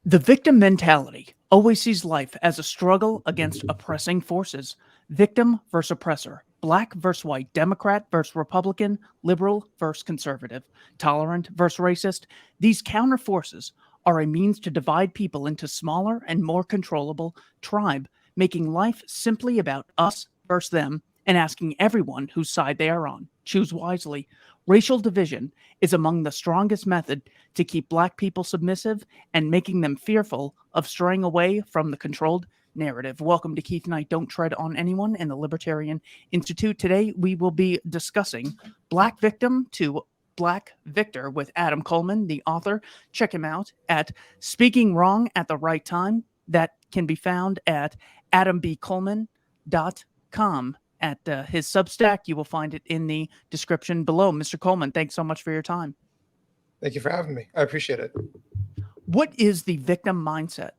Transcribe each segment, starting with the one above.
The victim mentality always sees life as a struggle against oppressing forces. Victim versus oppressor. Black versus white. Democrat versus Republican. Liberal versus conservative. Tolerant versus racist. These counter forces are a means to divide people into smaller and more controllable tribe, making life simply about us versus them and asking everyone whose side they are on. Choose wisely. Racial division is among the strongest method to keep black people submissive and making them fearful of straying away from the controlled narrative. Welcome to Keith and I Don't Tread on Anyone in the Libertarian Institute. Today we will be discussing Black Victim to Black Victor with Adam Coleman, the author. Check him out at Speaking Wrong at the Right Time. That can be found at adambcoleman.com. At his Substack, you will find it in the description below. Mr. Coleman, thanks so much for your time. Thank you for having me. I appreciate it. What is the victim mindset?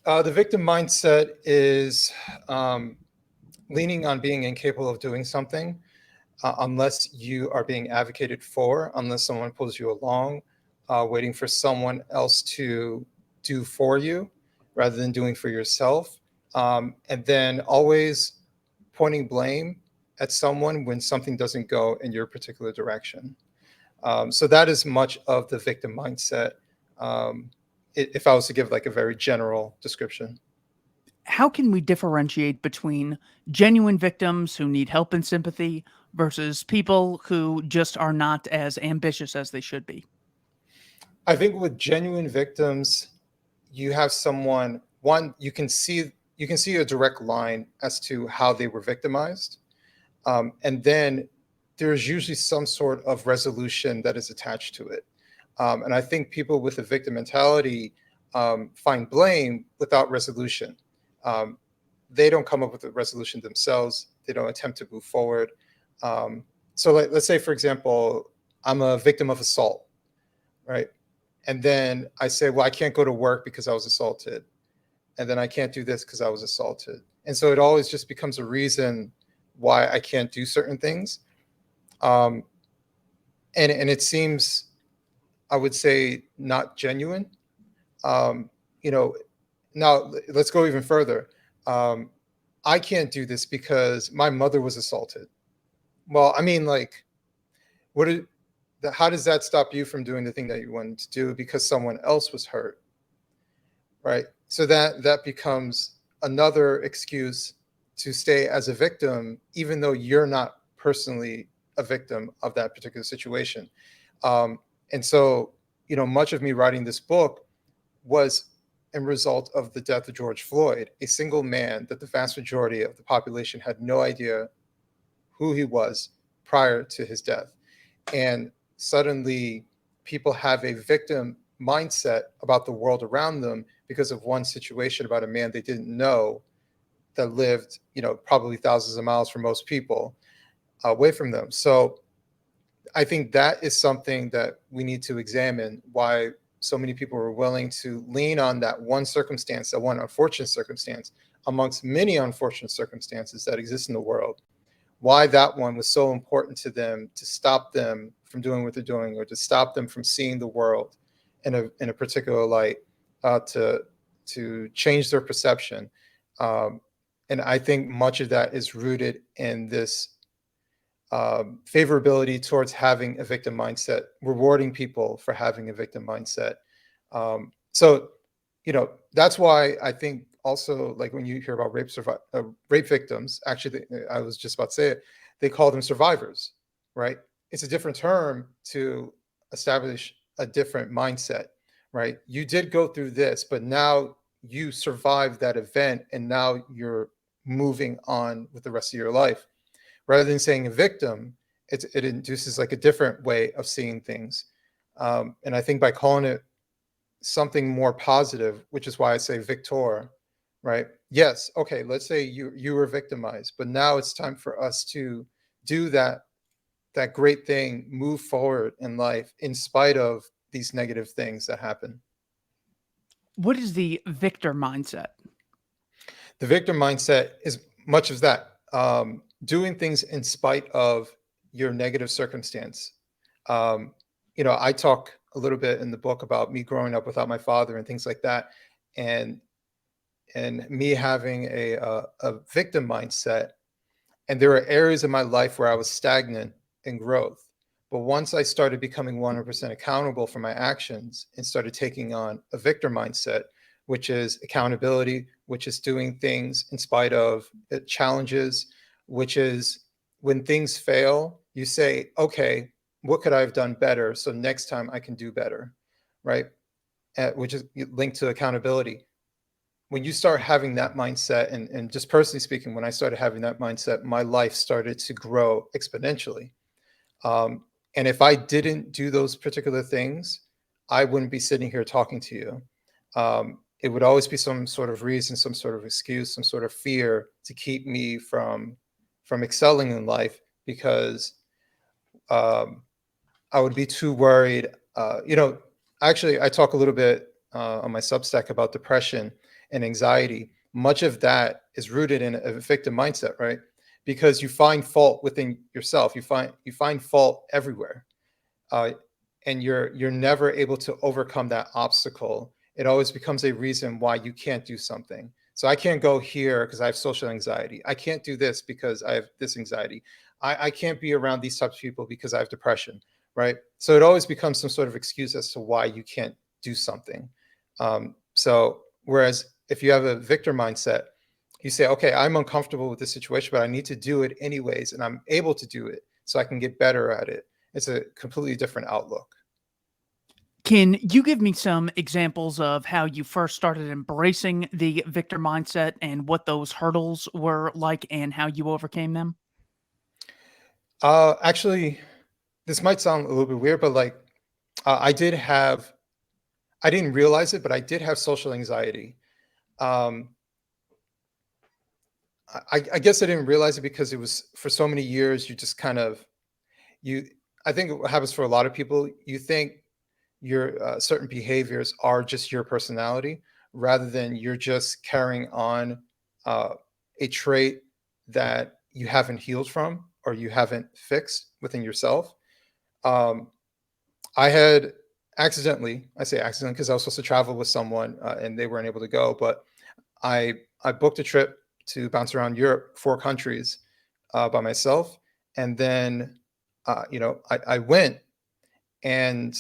The victim mindset is leaning on being incapable of doing something unless you are being advocated for, unless someone pulls you along, waiting for someone else to do for you rather than doing for yourself. And then always pointing blame at someone when something doesn't go in your particular direction. So that is much of the victim mindset, if I was to give like a very general description. How can we differentiate between genuine victims who need help and sympathy versus people who just are not as ambitious as they should be? I think with genuine victims, you have someone, one, you can see a direct line as to how they were victimized. And then there's usually some sort of resolution that is attached to it. And I think people with a victim mentality find blame without resolution. They don't come up with a resolution themselves. They don't attempt to move forward. So let's say, for example, I'm a victim of assault, right? And then I say, well, I can't go to work because I was assaulted. And then I can't do this because I was assaulted. And so it always just becomes a reason why I can't do certain things. And it seems, I would say, not genuine. Now let's go even further. I can't do this because my mother was assaulted. Well, I mean, like, how does that stop you from doing the thing that you wanted to do because someone else was hurt, right? So that becomes another excuse to stay as a victim, even though you're not personally a victim of that particular situation. And so, much of me writing this book was a result of the death of George Floyd, a single man that the vast majority of the population had no idea who he was prior to his death. And suddenly people have a victim mindset about the world around them because of one situation about a man they didn't know that lived, probably thousands of miles from most people away from them. So I think that is something that we need to examine, why so many people were willing to lean on that one circumstance, that one unfortunate circumstance amongst many unfortunate circumstances that exist in the world. Why that one was so important to them to stop them from doing what they're doing, or to stop them from seeing the world in a particular light, to change their perception. And I think much of that is rooted in this favorability towards having a victim mindset, rewarding people for having a victim mindset. So that's why I think also, like, when you hear about rape victims, actually, I was just about to say it, they call them survivors, right? It's a different term to establish a different mindset, right? You did go through this, but now you survived that event, and now you're moving on with the rest of your life. Rather than saying a victim, it induces like a different way of seeing things. And I think by calling it something more positive, which is why I say victor, right? Yes, okay, let's say you were victimized, but now it's time for us to do that great thing, move forward in life in spite of these negative things that happen. What is the victor mindset? The victor mindset is much of that. Doing things in spite of your negative circumstance. I talk a little bit in the book about me growing up without my father and things like that, and me having a victim mindset. And there were areas in my life where I was stagnant in growth. But once I started becoming 100% accountable for my actions and started taking on a victor mindset, which is accountability, which is doing things in spite of challenges, which is when things fail, you say, okay, what could I have done better? So next time I can do better, right? Which is linked to accountability. When you start having that mindset, and just personally speaking, when I started having that mindset, my life started to grow exponentially. And if I didn't do those particular things, I wouldn't be sitting here talking to you. It would always be some sort of reason, some sort of excuse, some sort of fear to keep me from excelling in life, because I would be too worried. Actually, I talk a little bit on my Substack about depression and anxiety. Much of that is rooted in a victim mindset, right? Because you find fault within yourself. You find fault everywhere, uh, and you're never able to overcome that obstacle. It always becomes a reason why you can't do something. So I can't go here because I have social anxiety. I can't do this because I have this anxiety. I can't be around these types of people because I have depression, right? So it always becomes some sort of excuse as to why you can't do something. So whereas if you have a victor mindset, you say, okay, I'm uncomfortable with this situation, but I need to do it anyways, and I'm able to do it so I can get better at it. It's a completely different outlook. Can you give me some examples of how you first started embracing the victor mindset and what those hurdles were like and how you overcame them? Actually, this might sound a little bit weird, but like I did have, I didn't realize it, but I did have social anxiety. Um, I guess I didn't realize it because it was for so many years, you just kind of, you, I think what happens for a lot of people, you think your certain behaviors are just your personality rather than you're just carrying on uh, a trait that you haven't healed from or you haven't fixed within yourself. Um, I had accidentally, I say accidentally because I was supposed to travel with someone and they weren't able to go, but I booked a trip to bounce around Europe, 4 countries by myself, and then I went, and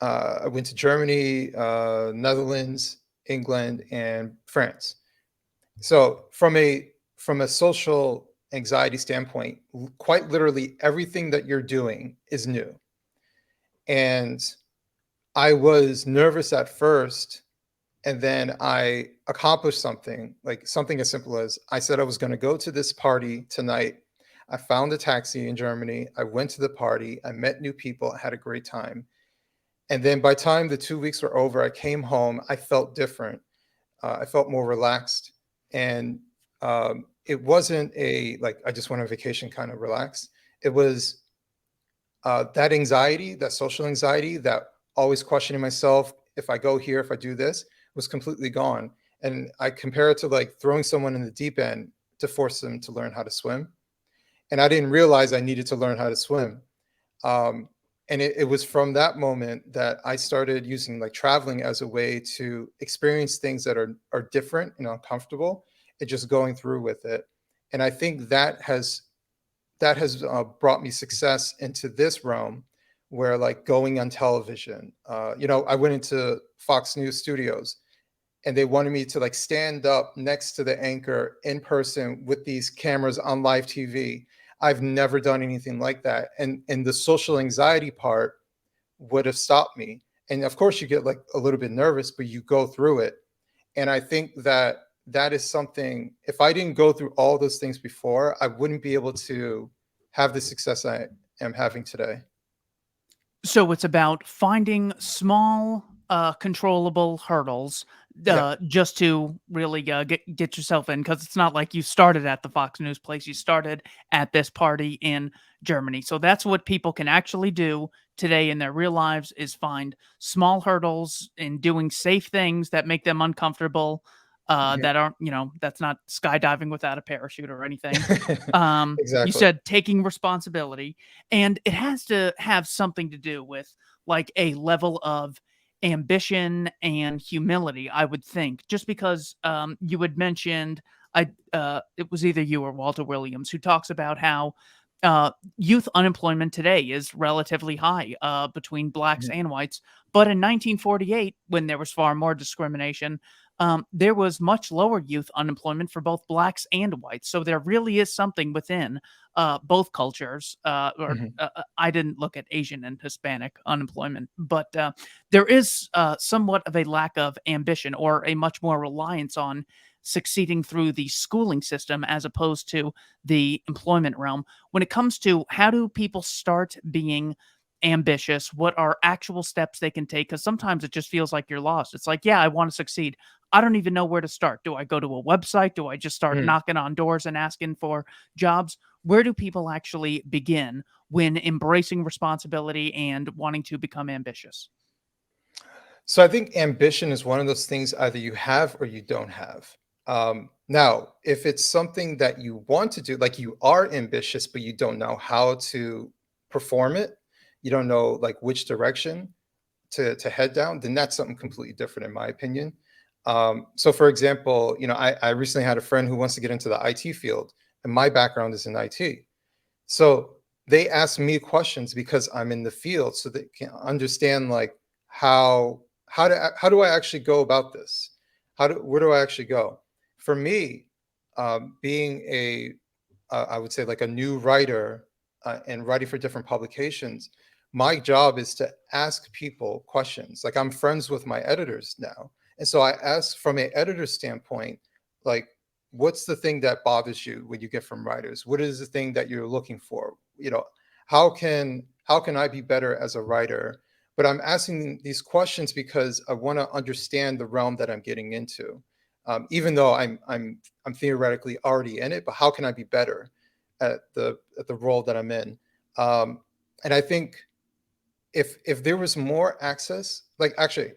I went to Germany, Netherlands, England, and France. So from a social anxiety standpoint, quite literally everything that you're doing is new. And I was nervous at first, and then I accomplished something, like something as simple as I said I was going to go to this party tonight. I found a taxi in Germany. I went to the party. I met new people. I had a great time. And then by the time the 2 weeks were over, I came home. I felt different. I felt more relaxed. And it wasn't a like I just went on vacation kind of relaxed. It was that anxiety, that social anxiety, that always questioning myself, if I go here, if I do this, was completely gone. And I compare it to like throwing someone in the deep end to force them to learn how to swim. And I didn't realize I needed to learn how to swim. Um, and it was from that moment that I started using like traveling as a way to experience things that are different and uncomfortable, and just going through with it. And I think that has brought me success into this realm, where like going on television, I went into Fox News studios and they wanted me to like stand up next to the anchor in person with these cameras on live TV. I've never done anything like that. And the social anxiety part would have stopped me. And of course you get like a little bit nervous, but you go through it. And I think that that is something, if I didn't go through all those things before, I wouldn't be able to have the success I am having today. So it's about finding small, controllable hurdles, Yeah. just to really get yourself in. Because it's not like you started at the Fox News place; you started at this party in Germany. So that's what people can actually do today in their real lives: is find small hurdles in doing safe things that make them uncomfortable. Mhm. That aren't, that's not skydiving without a parachute or anything. You Exactly. said taking responsibility, and it has to have something to do with like a level of ambition and humility, I would think, just because you had mentioned, it was either you or Walter Williams who talks about how youth unemployment today is relatively high between blacks Mhm. and whites. But in 1948, when there was far more discrimination, there was much lower youth unemployment for both blacks and whites. So there really is something within both cultures. Mhm. I didn't look at Asian and Hispanic unemployment, but there is somewhat of a lack of ambition or a much more reliance on succeeding through the schooling system as opposed to the employment realm. When it comes to how do people start being ambitious, what are actual steps they can take? Because sometimes it just feels like you're lost. It's like, yeah, I want to succeed. I don't even know where to start. Do I go to a website? Do I just start Mm. knocking on doors and asking for jobs? Where do people actually begin when embracing responsibility and wanting to become ambitious? So I think ambition is one of those things either you have or you don't have. Now, if it's something that you want to do, like you are ambitious, but you don't know how to perform it, you don't know like which direction to head down, then that's something completely different, in my opinion. So, for example, I recently had a friend who wants to get into the IT field, and my background is in IT. So they ask me questions because I'm in the field, so they can understand like how how do I actually go about this? Where do I actually go? For me, being a I would say like a new writer and writing for different publications, my job is to ask people questions. Like I'm friends with my editors now, and so I ask from an editor standpoint, like what's the thing that bothers you when you get from writers? What is the thing that you're looking for? How can I be better as a writer? But I'm asking these questions because I want to understand the realm that I'm getting into. Even though I'm theoretically already in it, but how can I be better at the role that I'm in? Um, and I think if there was more access, like actually,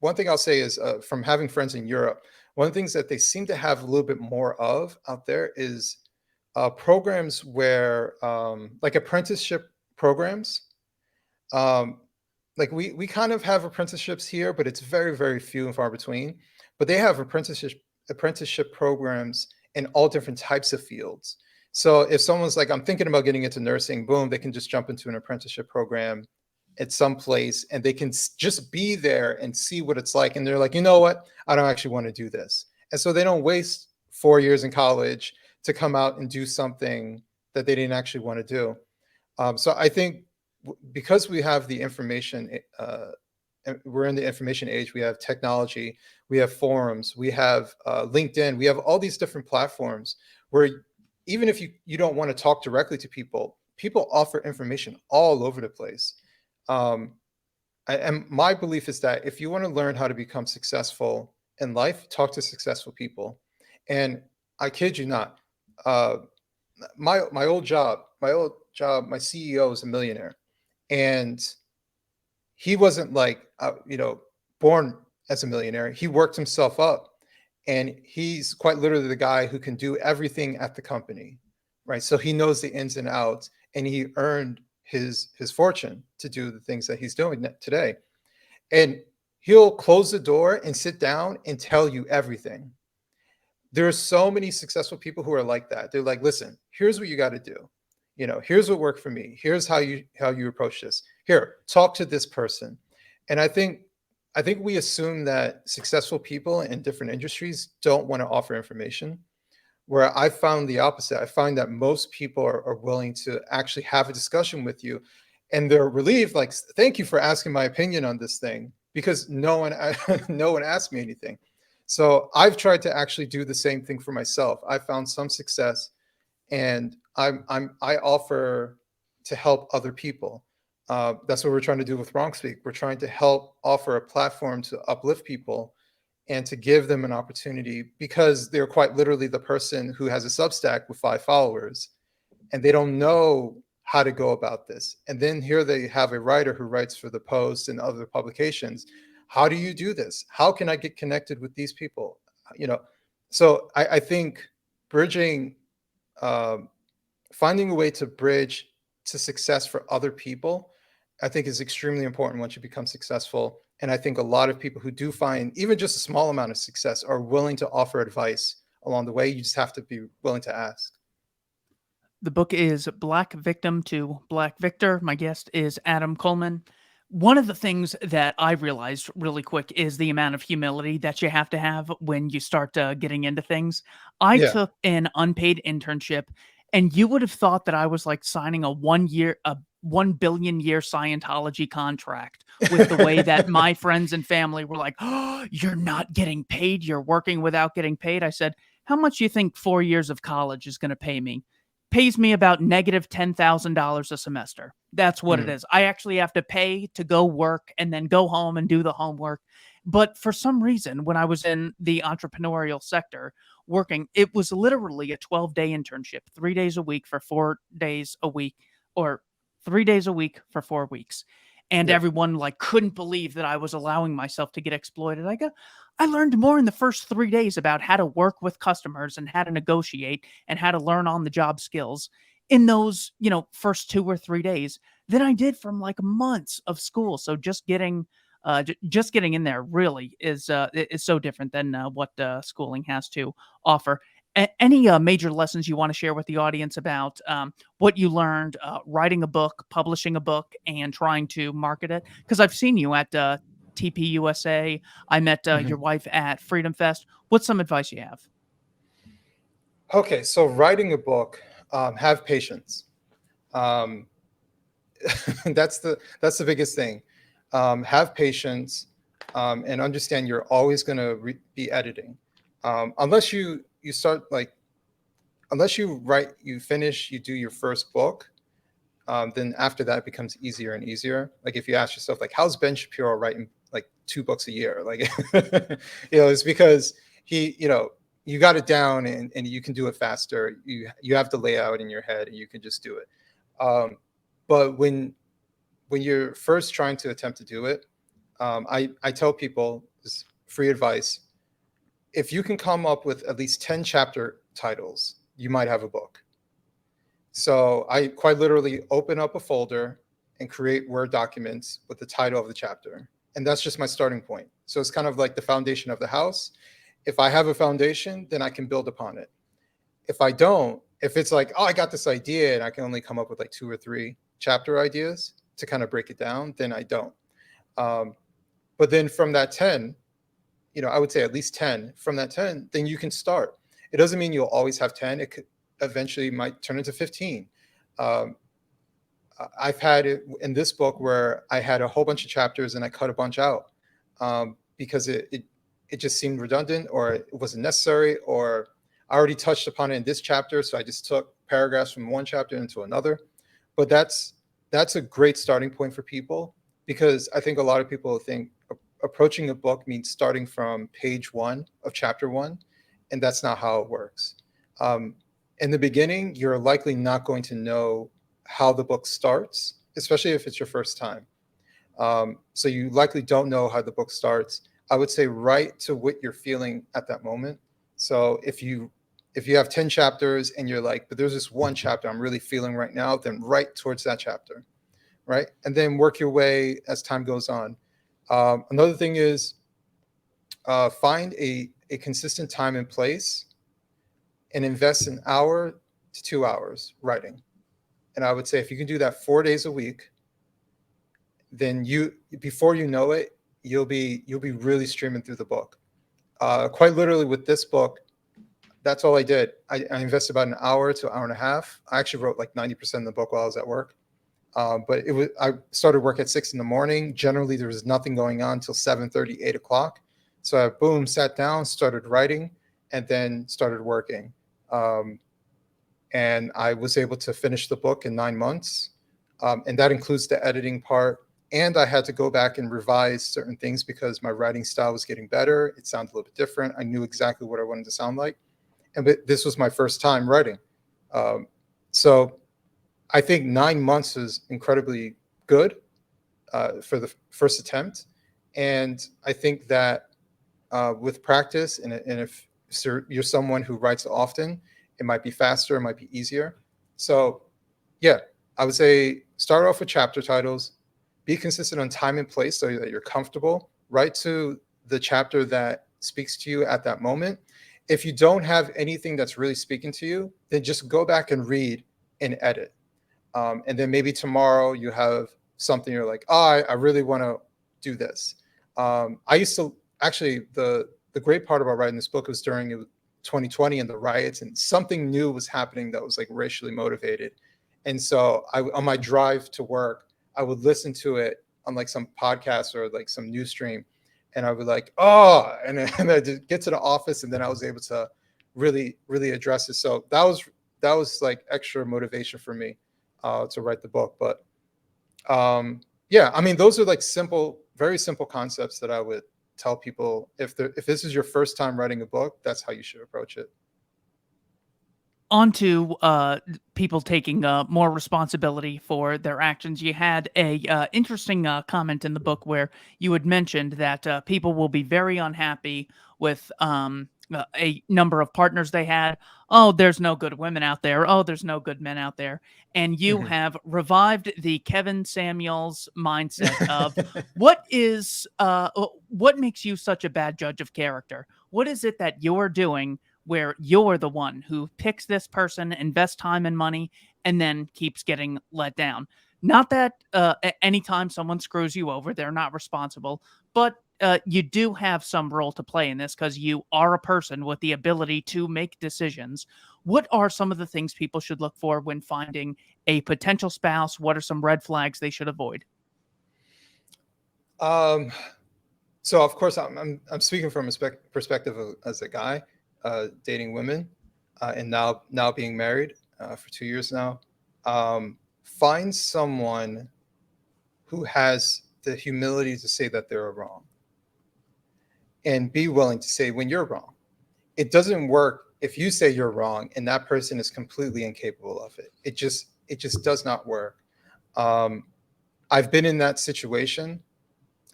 one thing I'll say is from having friends in Europe, one of the things that they seem to have a little bit more of out there is programs where like apprenticeship programs. Um, like we kind of have apprenticeships here, but it's very, very few and far between. But they have apprenticeship programs in all different types of fields. So if someone's like, I'm thinking about getting into nursing, boom, they can just jump into an apprenticeship program at some place and they can just be there and see what it's like. And they're like, you know what? I don't actually want to do this. And so they don't waste 4 years in college to come out and do something that they didn't actually want to do. So I think because we have the information, we're in the information age. We have technology, we have forums, we have LinkedIn, we have all these different platforms where even if you don't want to talk directly to people, people offer information all over the place. Um, and my belief is that if you want to learn how to become successful in life, talk to successful people. And I kid you not, uh, my old job, my CEO is a millionaire, and he wasn't like born as a millionaire. He worked himself up, and he's quite literally the guy who can do everything at the company, right? So he knows the ins and outs, and he earned his fortune to do the things that he's doing today. And he'll close the door and sit down and tell you everything. There are so many successful people who are like that. They're like, listen, here's what you got to do. Here's what worked for me. Here's how you approach this. Here, talk to this person. And I think we assume that successful people in different industries don't want to offer information. Where I found the opposite. I find that most people are willing to actually have a discussion with you, and they're relieved, like, thank you for asking my opinion on this thing, because no one no one asked me anything. So I've tried to actually do the same thing for myself. I found some success, and I offer to help other people. That's what we're trying to do with Wrong Speak. We're trying to help offer a platform to uplift people and to give them an opportunity, because they're quite literally the person who has a Substack with 5 followers and they don't know how to go about this. And then here they have a writer who writes for the Post and other publications. How do you do this? How can I get connected with these people? You know, so I think bridging, um, finding a way to bridge to success for other people I think is extremely important once you become successful. And I think a lot of people who do find even just a small amount of success are willing to offer advice along the way. You just have to be willing to ask. The book is Black Victim to Black Victor. My guest is Adam Coleman. One of the things that I realized really quick is the amount of humility that you have to have when you start getting into things. I Yeah. took an unpaid internship, and you would have thought that I was like signing a 1 billion year Scientology contract with the way that my friends and family were like, "Oh, you're not getting paid. You're working without getting paid." I said, "How much do you think 4 years of college is going to pay me?" Pays me about negative $10,000 a semester. That's what it Mhm. is. I actually have to pay to go work and then go home and do the homework. But for some reason, when I was in the entrepreneurial sector working, it was literally a 12-day internship, 3 days a week for 4 days a week, or 3 days a week for 4 weeks. And Yeah. everyone like couldn't believe that I was allowing myself to get exploited. I learned more in the first 3 days about how to work with customers and how to negotiate and how to learn on the job skills in those, first 2 or 3 days than I did from like months of school. So just getting in there really is so different than what schooling has to offer. Any major lessons you want to share with the audience about what you learned writing a book, publishing a book, and trying to market it? Because I've seen you at TPUSA. I met Mhm. your wife at Freedom Fest. What's some advice you have? Okay, so writing a book, have patience. Um, that's the biggest thing. Have patience, and understand you're always going to be editing, unless you start like unless you write, you finish, you do your first book. Then after that it becomes easier and easier. Like if you ask yourself, like, how's Ben Shapiro writing like 2 books a year? Like, it's because you got it down, and you can do it faster. You have the layout in your head and you can just do it. But when you're first trying to attempt to do it, I tell people this free advice: if you can come up with at least 10 chapter titles, you might have a book. So I quite literally open up a folder and create Word documents with the title of the chapter. And that's just my starting point. So it's kind of like the foundation of the house. If I have a foundation, then I can build upon it. If I don't, if it's like, oh, I got this idea and I can only come up with like 2 or 3 chapter ideas to kind of break it down, then I don't. Um, but then from that 10, I would say at least 10. From that 10, then you can start. It doesn't mean you'll always have 10. It could eventually might turn into 15. Um, I've had it in this book where I had a whole bunch of chapters and I cut a bunch out, because it just seemed redundant, or it wasn't necessary, or I already touched upon it in this chapter, so I just took paragraphs from one chapter into another. But that's a great starting point for people, because I think a lot of people think approaching a book means starting from page 1 of chapter 1, and that's not how it works. Um, in the beginning, you're likely not going to know how the book starts, especially if it's your first time. So you likely don't know how the book starts. I would say write to what you're feeling at that moment. So if you have 10 chapters and you're like, but there's this one chapter I'm really feeling right now, then write towards that chapter, right? And then work your way as time goes on. Another thing is, find a consistent time and place and invest an hour to 2 hours writing. And I would say if you can do that 4 days a week, then before you know it, you'll be really streaming through the book. Quite literally with this book, that's all I did. I invested about an hour to an hour and a half. I actually wrote like 90% of the book while I was at work. But I started work at 6 in the morning. Generally, there was nothing going on until 7:30, 8 o'clock. So I boom, sat down, started writing, and then started working. Um, and I was able to finish the book in 9 months. And that includes the editing part. And I had to go back and revise certain things because my writing style was getting better. It sounded a little bit different. I knew exactly what I wanted to sound like. But this was my first time writing. Um, so I think 9 months is incredibly good for the first attempt. And I think that with practice, and if you're someone who writes often, it might be faster, it might be easier. So, yeah, I would say start off with chapter titles, be consistent on time and place so that you're comfortable. Write to the chapter that speaks to you at that moment. If you don't have anything that's really speaking to you, then just go back and read and edit. And then maybe tomorrow you have something you're like, oh, I really want to do this. I used to actually, the great part about writing this book was during 2020 and the riots, and something new was happening that was like racially motivated. And so on my drive to work, I would listen to it on like some podcast or like some news stream, and I would like, oh, and I'd get to the office, and then I was able to really address it. So that was like extra motivation for me to write the book. But yeah, I mean, those are like simple, very simple concepts that I would tell people. If this is your first time writing a book, that's how you should approach it. On to people taking more responsibility for their actions. You had a interesting comment in the book where you had mentioned that people will be very unhappy with a number of partners they had. Oh, there's no good women out there. Oh, there's no good men out there. And you have revived the Kevin Samuels mindset of what makes you such a bad judge of character? What is it that you're doing where you're the one who picks this person, invests time and money, and then keeps getting let down? Not that anytime someone screws you over, they're not responsible, but you do have some role to play in this because you are a person with the ability to make decisions. What are some of the things people should look for when finding a potential spouse? What are some red flags they should avoid? So of course I'm speaking from a perspective as a guy dating women and now being married for 2 years now. Find someone who has the humility to say that they're wrong, and be willing to say when you're wrong. It doesn't work if you say you're wrong and that person is completely incapable of it. It just does not work. I've been in that situation,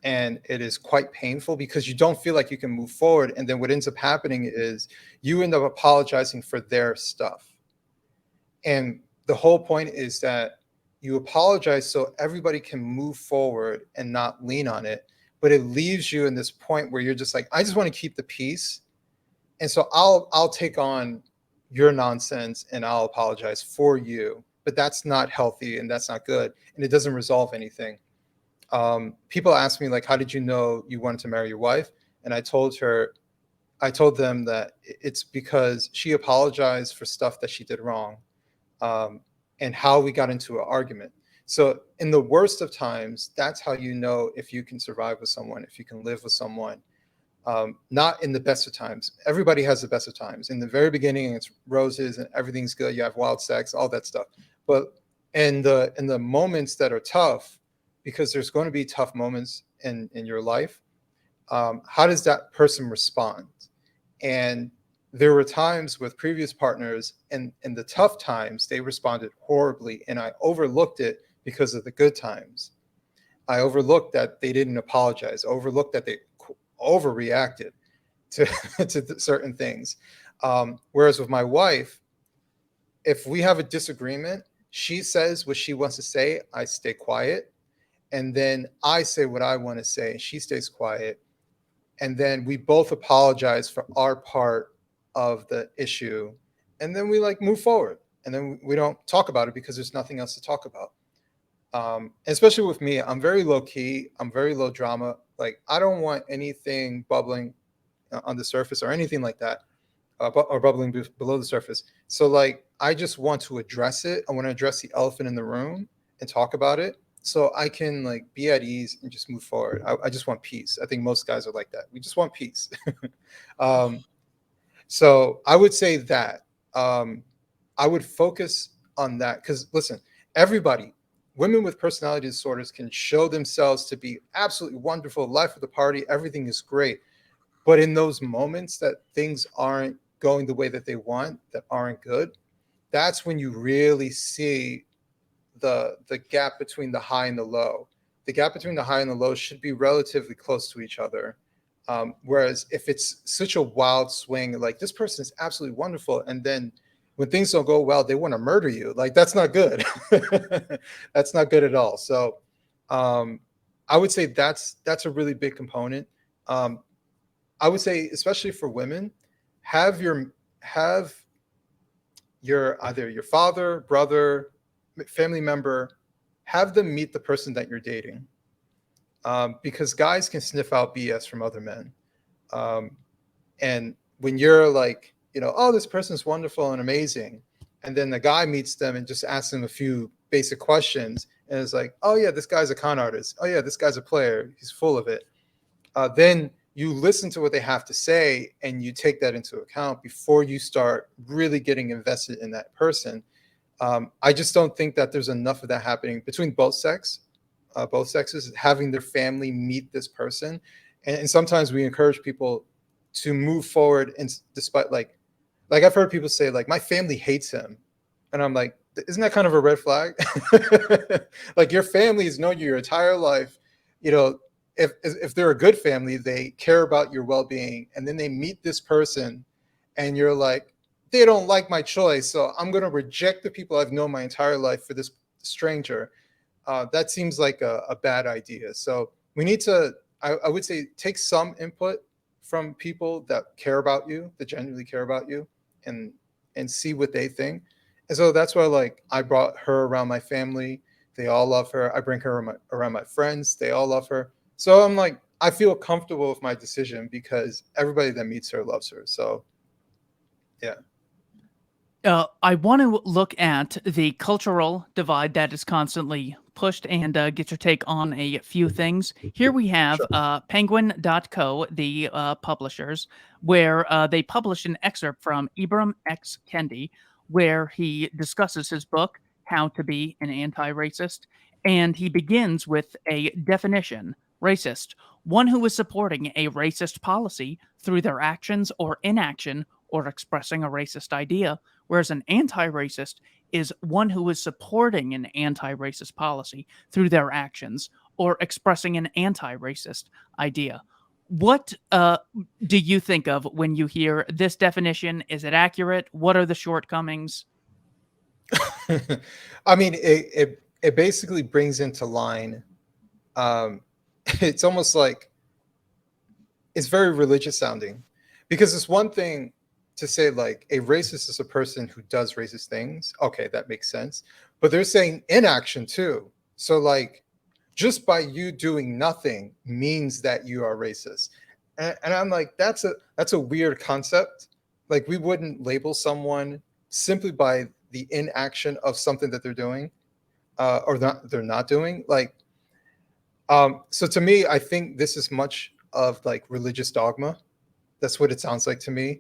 and it is quite painful because you don't feel like you can move forward. And then what ends up happening is you end up apologizing for their stuff. And the whole point is that you apologize so everybody can move forward and not lean on it. But it leaves you in this point where you're just like, I just want to keep the peace. And so I'll take on your nonsense and I'll apologize for you. But that's not healthy and that's not good. And it doesn't resolve anything. People ask me like, how did you know you wanted to marry your wife? And I told them that it's because she apologized for stuff that she did wrong, and how we got into an argument. So in the worst of times, that's how you know if you can survive with someone, if you can live with someone. Not in the best of times. Everybody has the best of times. In the very beginning, it's roses and everything's good. You have wild sex, all that stuff. But in the moments that are tough, because there's going to be tough moments in your life, how does that person respond? And there were times with previous partners, and in the tough times, they responded horribly, and I overlooked it because of the good times. I overlooked that they didn't apologize, overlooked that they overreacted to certain things. Whereas with my wife, if we have a disagreement, she says what she wants to say, I stay quiet. And then I say what I want to say, she stays quiet. And then we both apologize for our part of the issue. And then we like move forward. And then we don't talk about it because there's nothing else to talk about. Especially with me, I'm very low key. I'm very low drama. Like, I don't want anything bubbling on the surface or anything like that, or bubbling below the surface. So like, I just want to address it. I want to address the elephant in the room and talk about it, so I can like be at ease and just move forward. I just want peace. I think most guys are like that. We just want peace. So I would say that I would focus on that, because listen, everybody, women with personality disorders can show themselves to be absolutely wonderful, life of the party, everything is great. But in those moments that things aren't going the way that they want, that aren't good, that's when you really see the gap between the high and the low. The gap between the high and the low should be relatively close to each other. Whereas if it's such a wild swing, like this person is absolutely wonderful, and then when things don't go well, they want to murder you. Like, that's not good. That's not good at all. So Um, I would say that's a really big component. Um, I would say, especially for women, have your have your either your father, brother, family member, have them meet the person that you're dating, because guys can sniff out BS from other men. Um, and when you're like, oh, this person's wonderful and amazing, and then the guy meets them and just asks them a few basic questions, and it's like, oh yeah, this guy's a con artist. Oh yeah, this guy's a player. He's full of it. Then you listen to what they have to say and you take that into account before you start really getting invested in that person. I just don't think that there's enough of that happening between both sexes, having their family meet this person. And sometimes we encourage people to move forward, and despite like I've heard people say like, my family hates him, and I'm like, isn't that kind of a red flag? Like, your family has known you your entire life. You know, if they're a good family, they care about your well-being, and then they meet this person, and you're like, they don't like my choice, so I'm going to reject the people I've known my entire life for this stranger. That seems like a bad idea. So we need to, I would say, take some input from people that care about you, that genuinely care about you, and see what they think. And so that's why, like, I brought her around my family. They all love her. I bring her around my friends. They all love her. So I'm like, I feel comfortable with my decision because everybody that meets her loves her. So yeah. I want to look at the cultural divide that is constantly pushed and get your take on a few things. Here we have Sure. Penguin.co, the publishers, where they published an excerpt from Ibram X. Kendi, where he discusses his book, How to Be an Anti Racist. And he begins with a definition: racist, one who is supporting a racist policy through their actions or inaction or expressing a racist idea, whereas an anti racist is one who is supporting an anti racist policy through their actions or expressing an anti racist idea. What do you think of when you hear this definition? Is it accurate? What are the shortcomings? I mean, it basically brings into line. Um, it's almost like it's very religious sounding, because it's one thing to say like a racist is a person who does racist things. Okay, that makes sense. But they're saying inaction too. So like, just by you doing nothing means that you are racist. And I'm like, that's a weird concept. Like, we wouldn't label someone simply by the inaction of something that they're doing, or not they're not doing. Like, so to me, I think this is much of like religious dogma. That's what it sounds like to me.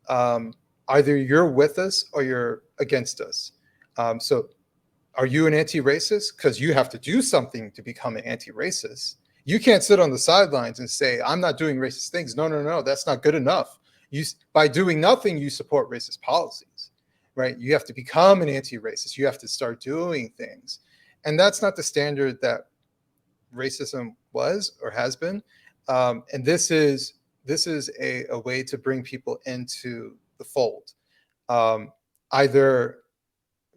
Um, Either you're with us or you're against us. So are you an anti-racist? Because you have to do something to become an anti-racist. You can't sit on the sidelines and say, I'm not doing racist things. No, no, no, that's not good enough. You, by doing nothing, you support racist policies, right? You have to become an anti-racist. You have to start doing things. And that's not the standard that racism was or has been. And this is a way to bring people into the fold, um, either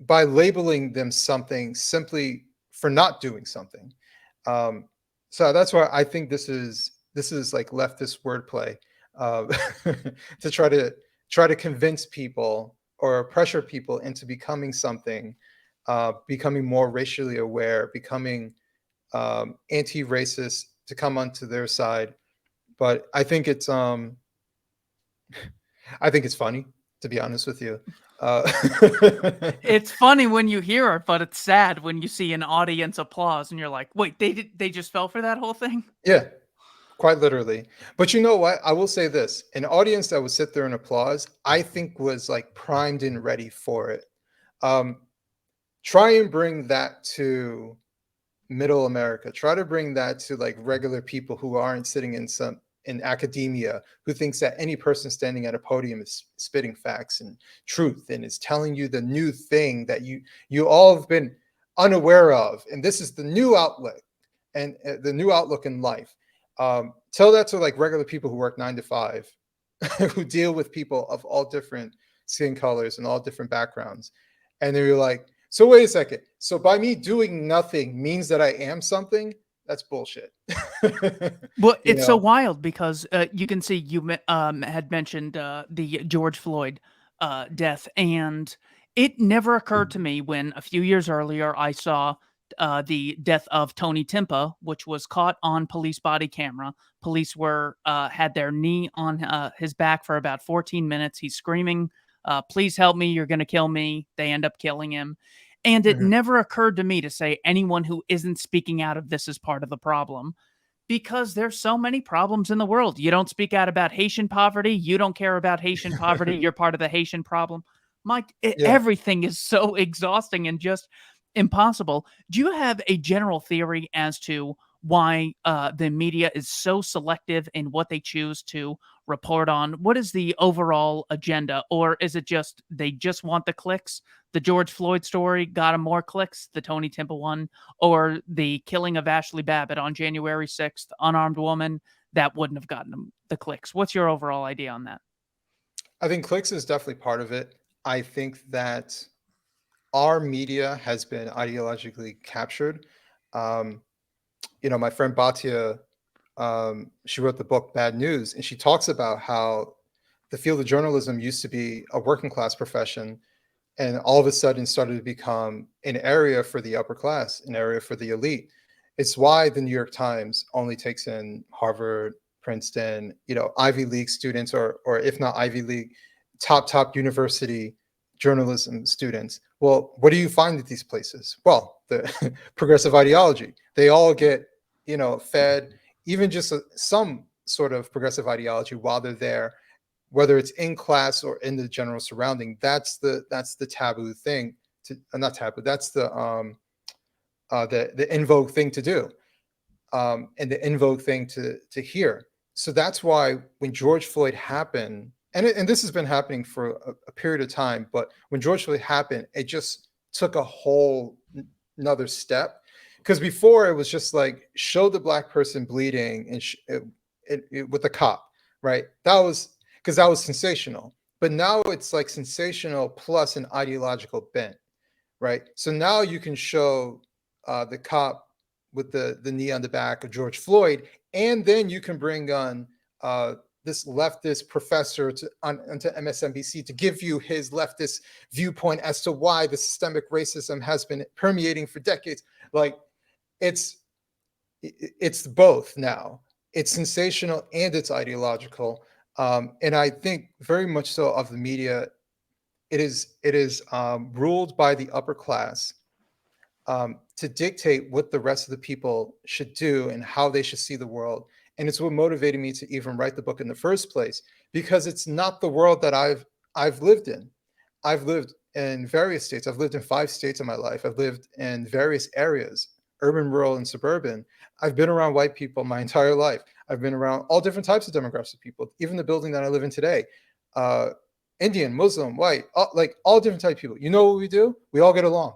by labeling them something simply for not doing something. Um, so that's why I think this is like leftist wordplay, uh, to try to convince people or pressure people into becoming something, becoming more racially aware, becoming anti-racist, to come onto their side. But I think it's funny, to be honest with you. Uh, It's funny when you hear it, but it's sad when you see an audience applause and you're like, "Wait, they just fell for that whole thing?" yeah, quite literally. But you know what? I will say this: an audience that would sit there and applause, I think, was like primed and ready for it. Um, Try and bring that to middle America. Try to bring that to like regular people who aren't sitting in academia, who thinks that any person standing at a podium is spitting facts and truth and is telling you the new thing that you all have been unaware of, and this is the new outlet and the new outlook in life. Tell that to like regular people who work 9 to 5, who deal with people of all different skin colors and all different backgrounds, and they're like, So wait a second. So by me doing nothing means that I am something? That's bullshit. Well, You it's so know? wild because you can see had mentioned the George Floyd death, and it never occurred to me when a few years earlier I saw the death of Tony Timpa, which was caught on police body camera. Police were had their knee on his back for about 14 minutes. He's screaming, "Please help me! You're going to kill me!" They end up killing him. And it Mhm. never occurred to me to say anyone who isn't speaking out of this is part of the problem, because there's so many problems in the world. You don't speak out about Haitian poverty, you don't care about Haitian poverty, you're part of the Haitian problem. Mike, Yeah. everything is so exhausting and just impossible. Do you have a general theory as to why the media is so selective in what they choose to report on? What is the overall agenda? Or is it just they just want the clicks? The George Floyd story got him more clicks, the Tony Timpa one, or the killing of Ashley Babbitt on January 6th, unarmed woman, that wouldn't have gotten him the clicks. What's your overall idea on that? I think clicks is definitely part of it. I think that our media has been ideologically captured. Um, my friend Batia, she wrote the book Bad News, and she talks about how the field of journalism used to be a working class profession, and all of a sudden started to become an area for the upper class, an area for the elite. It's why the New York Times only takes in Harvard, Princeton, Ivy League students, or if not Ivy League, top university journalism students. Well, what do you find at these places? Well, the progressive ideology. They all get, fed even just some sort of progressive ideology while they're there, whether it's in class or in the general surrounding. That's the taboo thing to, not taboo. That's the in vogue thing to do, and the in vogue thing to hear. So that's why when George Floyd happened, and this has been happening for a period of time, but when George Floyd happened, it just took a whole another step. Because before it was just like show the black person bleeding and with the cop, right? That was because that was sensational. But now it's like sensational plus an ideological bent, right? So now you can show the cop with the knee on the back of George Floyd, and then you can bring on this leftist professor onto MSNBC to give you his leftist viewpoint as to why the systemic racism has been permeating for decades. Like it's it's both now. It's sensational and it's ideological, and I think very much so of the media. It is ruled by the upper class to dictate what the rest of the people should do and how they should see the world. And it's what motivated me to even write the book in the first place, because it's not the world that I've lived in. I've lived in various states. I've lived in 5 states in my life. I've lived in various areas, urban, rural, and suburban. I've been around white people my entire life. I've been around all different types of demographics of people, even the building that I live in today. Uh, Indian, Muslim, white, like all different types of people. You know what we do? We all get along.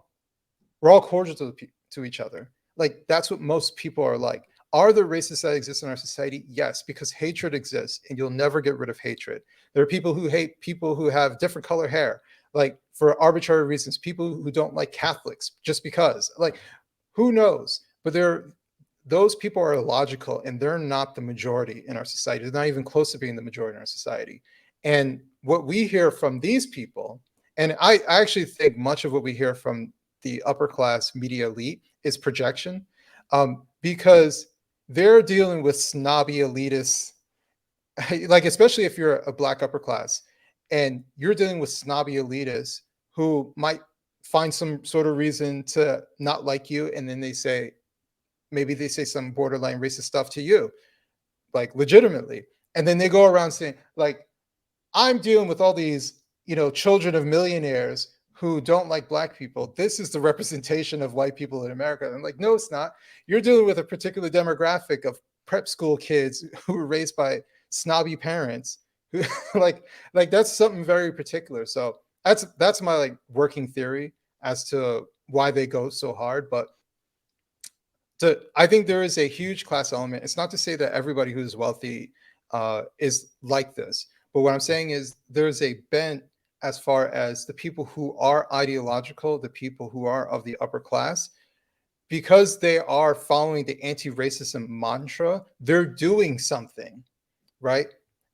We're all cordial to each other. Like that's what most people are like. Are there racists that exist in our society? Yes, because hatred exists and you'll never get rid of hatred. There are people who hate people who have different color hair, like for arbitrary reasons, people who don't like Catholics just because. Like, who knows? But those people are illogical and they're not the majority in our society. They're not even close to being the majority in our society. And what we hear from these people, and I actually think much of what we hear from the upper class media elite is projection, because they're dealing with snobby elitists, like especially if you're a black upper class and you're dealing with snobby elitists who might find some sort of reason to not like you, and then maybe they say some borderline racist stuff to you, like legitimately, and then they go around saying like, I'm dealing with all these, children of millionaires who don't like black people. This is the representation of white people in America. And I'm like, no, it's not. You're dealing with a particular demographic of prep school kids who were raised by snobby parents who like that's something very particular. So that's my like working theory as to why they go so hard. But I think there is a huge class element. It's not to say that everybody who's wealthy is like this, but what I'm saying is there's a bent as far as the people who are ideological, the people who are of the upper class, because they are following the anti-racism mantra, they're doing something, right?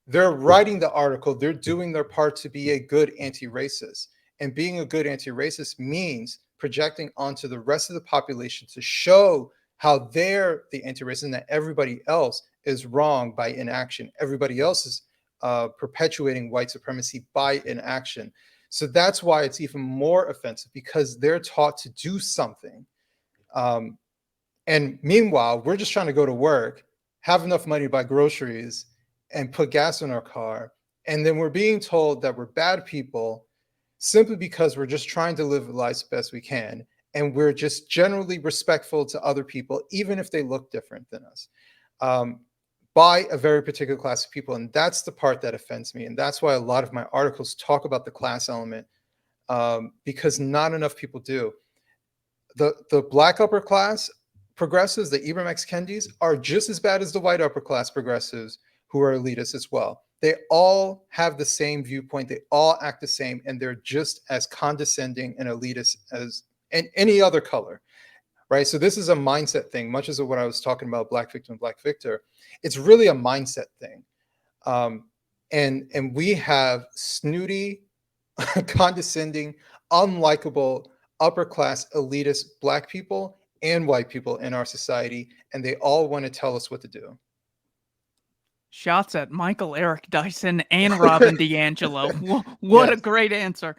They're writing the article, they're doing their part to be a good anti-racist. And being a good anti-racist means projecting onto the rest of the population to show how they're the anti-racist and that everybody else is wrong by inaction. Everybody else is perpetuating white supremacy by inaction. So that's why it's even more offensive, because they're taught to do something. And meanwhile, we're just trying to go to work, have enough money to buy groceries, and put gas in our car. And then we're being told that we're bad people simply because we're just trying to live life as best we can. And we're just generally respectful to other people, even if they look different than us, by a very particular class of people. And that's the part that offends me. And that's why a lot of my articles talk about the class element, because not enough people do. The black upper class progressives, the Ibram X. Kendis, are just as bad as the white upper class progressives who are elitists as well. They all have the same viewpoint. They all act the same, and they're just as condescending and elitist as any other color, right? So this is a mindset thing, much as what I was talking about, Black Victim, Black Victor. It's really a mindset thing. And we have snooty, condescending, unlikable, upper class, elitist Black people and white people in our society, and they all want to tell us what to do. Shots at Michael Eric Dyson and Robin DiAngelo. What a Yes. great answer.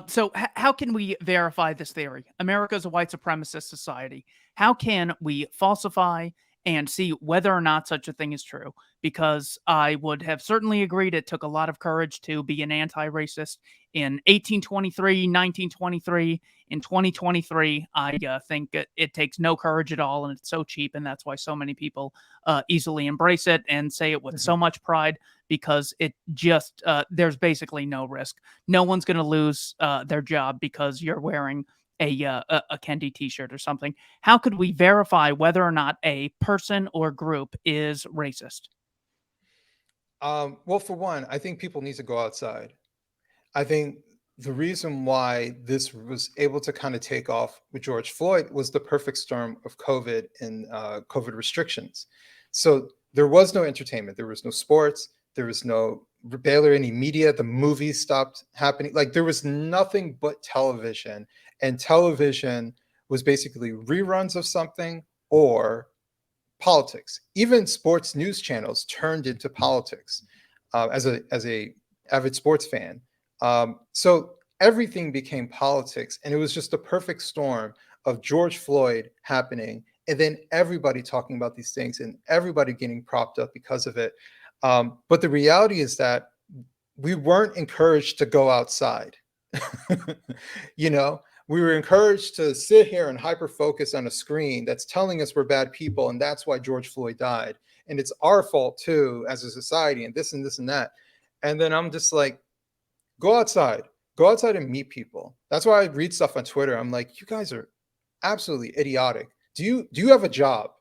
So, how can we verify this theory? America is a white supremacist society. How can we falsify and see whether or not such a thing is true? Because I would have certainly agreed it took a lot of courage to be an anti racist in 1823, 1923. In 2023, I think it takes no courage at all, and it's so cheap, and that's why so many people easily embrace it and say it with so much pride, because it just there's basically no risk. No one's going to lose their job because you're wearing a Kendi t-shirt or something. How could we verify whether or not a person or group is racist? Well, for one, I think people need to go outside. I think the reason why this was able to kind of take off with George Floyd was the perfect storm of COVID and COVID restrictions. So there was no entertainment, there was no sports, there was no barely any media. The movies stopped happening. Like there was nothing but television, and television was basically reruns of something or politics. Even sports news channels turned into politics. As a avid sports fan, so everything became politics, and it was just a perfect storm of George Floyd happening, and then everybody talking about these things and everybody getting propped up because of it. But the reality is that we weren't encouraged to go outside. You know, we were encouraged to sit here and hyper focus on a screen that's telling us we're bad people, and that's why George Floyd died. And it's our fault too as a society, and this and this and that. And then I'm just like, go outside. Go outside and meet people. That's why I read stuff on Twitter. I'm like, you guys are absolutely idiotic. Do you have a job?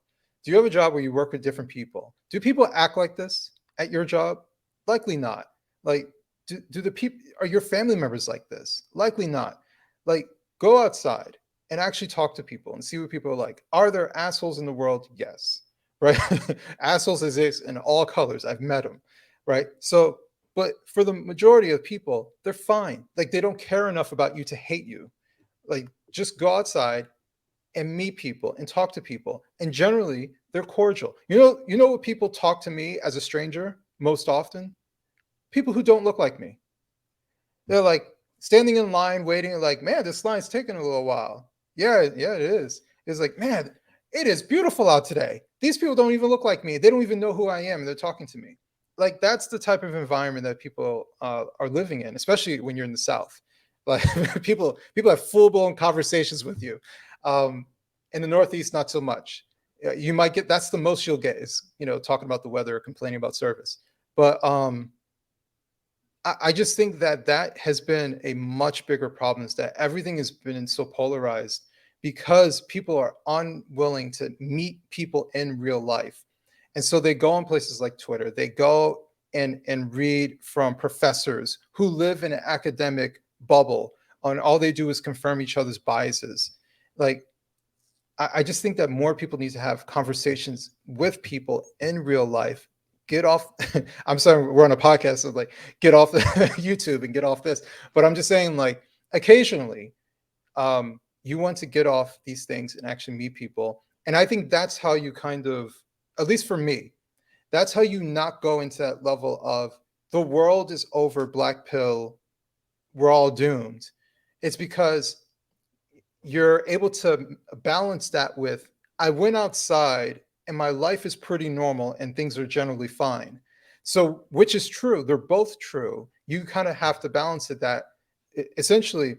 Do you have a job where you work with different people? Do people act like this at your job? Likely not. Like, do the people, are your family members like this? Likely not. Like, go outside and actually talk to people and see what people are like. Are there assholes in the world? Yes. Right? Assholes exist in all colors. I've met them. Right? So, but for the majority of people, they're fine. Like, they don't care enough about you to hate you. Like, just go outside and meet people and talk to people. And generally, they're cordial. You know what people talk to me as a stranger most often? People who don't look like me. They're like standing in line waiting, like, man, this line's taking a little while. Yeah, it is. It's like, man, it is beautiful out today. These people don't even look like me. They don't even know who I am, and they're talking to me. Like, that's the type of environment that people are living in, especially when you're in the South. Like, people have full blown conversations with you. In the Northeast, not so much. You might get, that's the most you'll get, is talking about the weather or complaining about service. But I just think that has been a much bigger problem, is that everything has been so polarized because people are unwilling to meet people in real life. And so they go on places like Twitter, they go and read from professors who live in an academic bubble and all they do is confirm each other's biases. Like, I just think that more people need to have conversations with people in real life. Get off. I'm sorry, we're on a podcast, so like, get off the YouTube and get off this. But I'm just saying, like, occasionally, you want to get off these things and actually meet people. And I think that's how you kind of, at least for me, that's how you not go into that level of the world is over, black pill, we're all doomed. It's because you're able to balance that with, I went outside and my life is pretty normal and things are generally fine. So, which is true, they're both true. You kind of have to balance it that essentially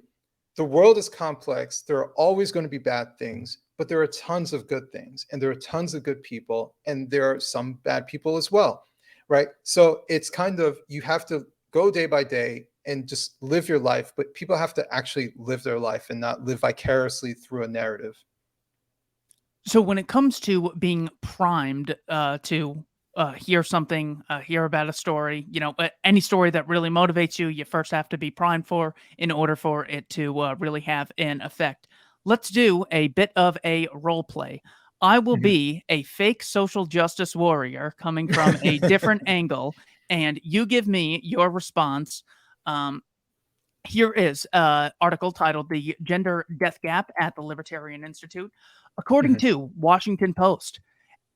the world is complex. There are always going to be bad things, but there are tons of good things and there are tons of good people and there are some bad people as well. Right. So it's kind of, you have to go day by day and just live your life, but people have to actually live their life and not live vicariously through a narrative. So when it comes to being primed to hear something, hear about a story, any story that really motivates you, you first have to be primed for in order for it to really have an effect. Let's do a bit of a role play. I will Mhm. be a fake social justice warrior coming from a different angle, and you give me your response. Um, Here is an article titled "The Gender Death Gap at the Libertarian Institute." According Mhm. to Washington Post,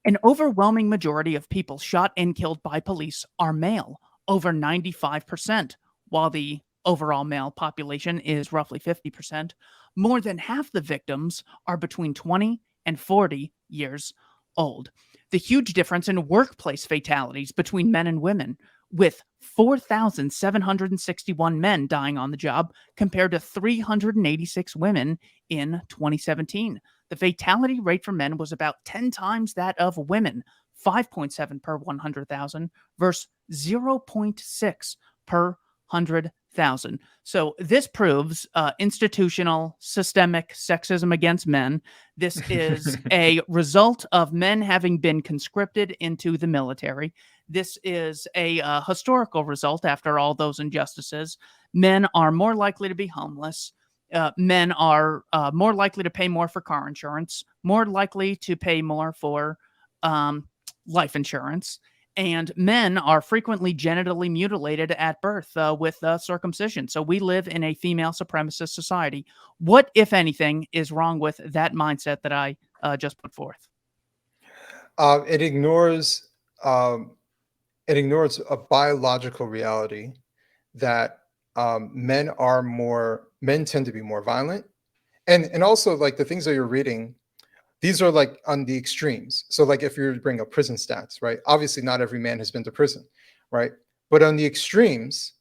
an overwhelming majority of people shot and killed by police are male, over 95%, while the overall male population is roughly 50%. More than half the victims are between 20 and 40 years old. The huge difference in workplace fatalities between men and women, with 4,761 men dying on the job compared to 386 women in 2017. The fatality rate for men was about 10 times that of women, 5.7 per 100,000 versus 0.6 per 100,000. So this proves institutional systemic sexism against men. This is a result of men having been conscripted into the military. This is a historical result after all those injustices. Men are more likely to be homeless. Men are more likely to pay more for car insurance, more likely to pay more for um, life insurance, and men are frequently genitally mutilated at birth with circumcision. So we live in a female supremacist society. What, if anything, is wrong with that mindset that I just put forth? It ignores um, it ignores a biological reality that men tend to be more violent, and also like the things that you're reading, these are like on the extremes. So like if you bring up prison stats, right? Obviously, not every man has been to prison, right? But on the extremes,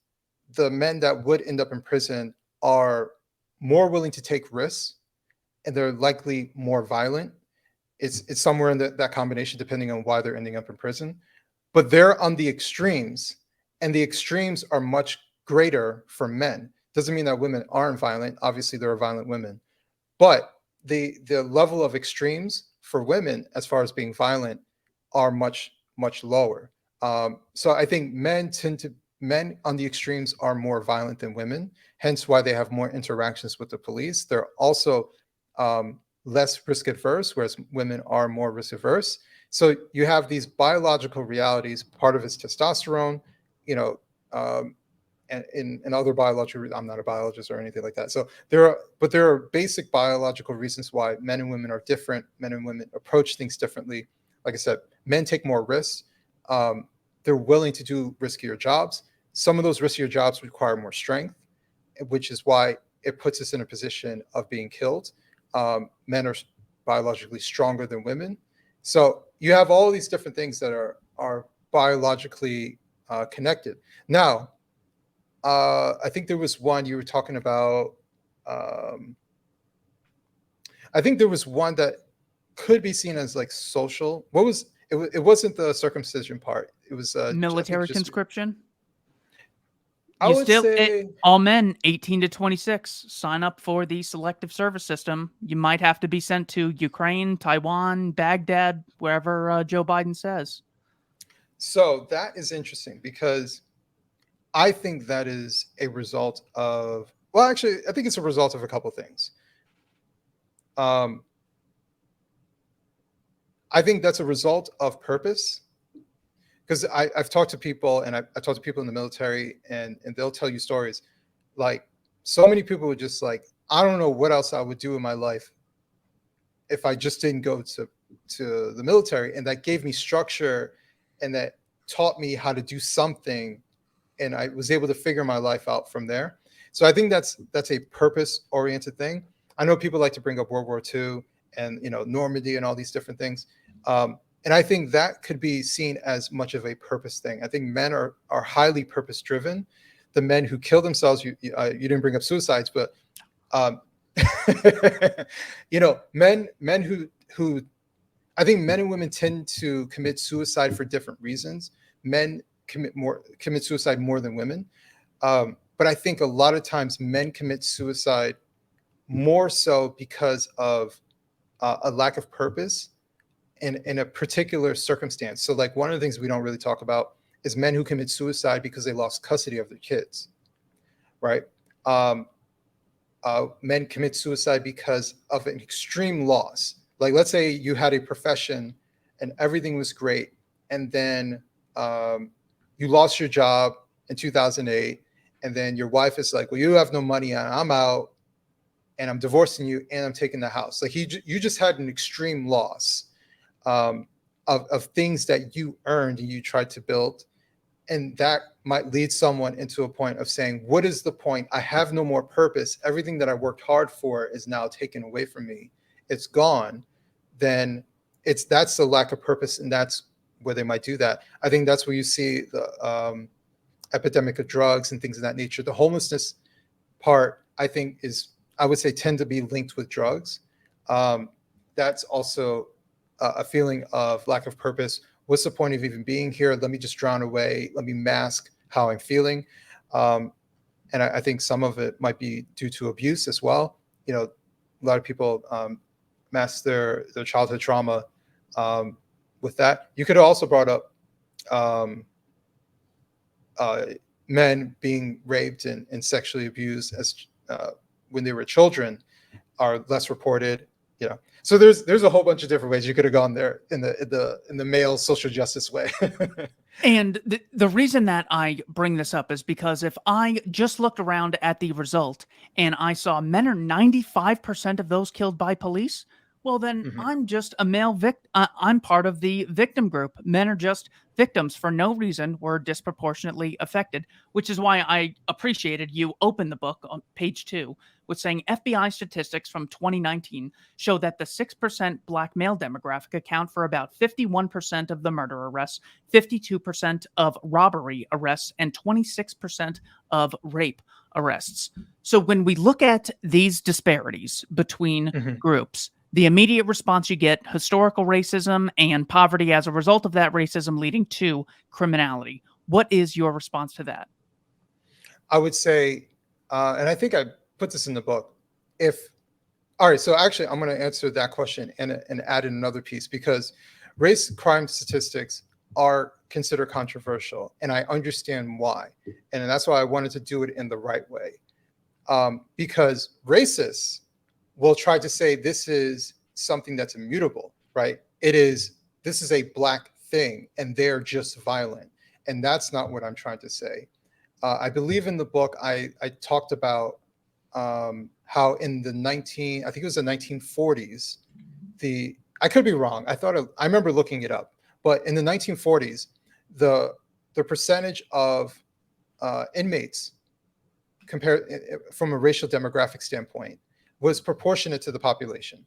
the men that would end up in prison are more willing to take risks and they're likely more violent. It's somewhere in that combination, depending on why they're ending up in prison. But they're on the extremes, and the extremes are much greater for men. Doesn't mean that women aren't violent. Obviously, there are violent women, but the level of extremes for women, as far as being violent, are much lower. So I think men on the extremes are more violent than women, hence why they have more interactions with the police. They're also less risk adverse, whereas women are more risk averse. So you have these biological realities. Part of it's testosterone, you know, um, and in other biological. I'm not a biologist or anything like that. So there are basic biological reasons why men and women are different. Men and women approach things differently. Like I said, men take more risks. They're willing to do riskier jobs. Some of those riskier jobs require more strength, which is why it puts us in a position of being killed. Men are biologically stronger than women. So you have all these different things that are biologically connected. Now, I think there was one you were talking about. Um, I think there was one that could be seen as like social. What was it? It wasn't the circumcision part. It was I think Military just conscription. I You would still say all men 18 to 26 sign up for the selective service system. You might have to be sent to Ukraine, Taiwan, Baghdad, wherever Joe Biden says. So that is interesting because I think that is a result of, well, actually, I think it's a result of a couple things. I think that's a result of purpose, because I've talked to people, and I've talked to people in the military, and they'll tell you stories. Like, so many people would just like, I don't know what else I would do in my life if I just didn't go to the military, and that gave me structure, and that taught me how to do something, and I was able to figure my life out from there. So I think that's a purpose oriented thing. I know people like to bring up World War II and Normandy and all these different things, and I think that could be seen as much of a purpose thing. I think men are highly purpose driven. The men who kill themselves, you didn't bring up suicides, but men who I think men and women tend to commit suicide for different reasons. Men commit suicide more than women, but I think a lot of times men commit suicide more so because of a lack of purpose in a particular circumstance. So, like, one of the things we don't really talk about is men who commit suicide because they lost custody of their kids, right? Men commit suicide because of an extreme loss. Like, let's say you had a profession and everything was great, and then you lost your job in 2008, and then your wife is like, well, you have no money, and I'm out, and I'm divorcing you, and I'm taking the house. Like, you just had an extreme loss of things that you earned and you tried to build. And that might lead someone into a point of saying, what is the point? I have no more purpose. Everything that I worked hard for is now taken away from me. It's gone. Then that's the lack of purpose, and that's where they might do that. I think that's where you see the epidemic of drugs and things of that nature. The homelessness part, I think, I would say, tend to be linked with drugs. That's also a feeling of lack of purpose. What's the point of even being here? Let me just drown away. Let me mask how I'm feeling. And I think some of it might be due to abuse as well. A lot of people mask their childhood trauma with that. You could have also brought up men being raped and sexually abused as when they were children are less reported. So there's a whole bunch of different ways you could have gone there in the male social justice way. And the reason that I bring this up is because if I just looked around at the result and I saw men are 95% of those killed by police, well, then I'm just a male victim. I'm part of the victim group. Men are just victims for no reason, were disproportionately affected, which is why I appreciated you open the book on page 2 with saying FBI statistics from 2019 show that the 6% black male demographic account for about 51% of the murder arrests, 52% of robbery arrests, and 26% of rape arrests. So when we look at these disparities between groups, the immediate response you get, historical racism and poverty as a result of that racism leading to criminality. What is your response to that? I would say, and I think I put this in the book, all right, so actually I'm going to answer that question and add in another piece, because race crime statistics are considered controversial, and I understand why. And that's why I wanted to do it in the right way. Because racists will try to say this is something that's immutable, right? This is a black thing and they're just violent. And that's not what I'm trying to say. I believe in the book, I talked about how in the I think it was the 1940s, I could be wrong. I remember looking it up, but in the 1940s, the percentage of inmates compared from a racial demographic standpoint was proportionate to the population,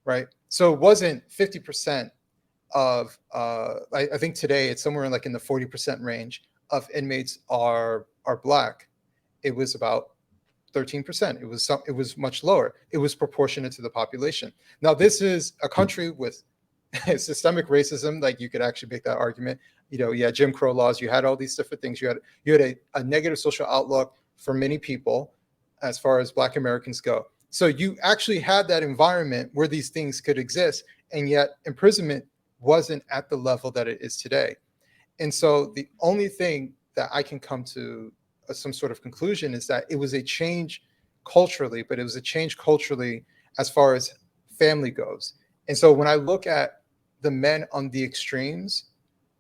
right? So it wasn't 50% of, I think today it's somewhere in the 40% range of inmates are black. It was about 13%. It was much lower. It was proportionate to the population. Now, this is a country with systemic racism. Like, you could actually make that argument. You had Jim Crow laws. You had all these different things. You had a negative social outlook for many people as far as Black Americans go. So you actually had that environment where these things could exist, and yet imprisonment wasn't at the level that it is today. And so the only thing that I can come to some sort of conclusion is that it was a change culturally, but it was a change culturally as far as family goes. And so when I look at the men on the extremes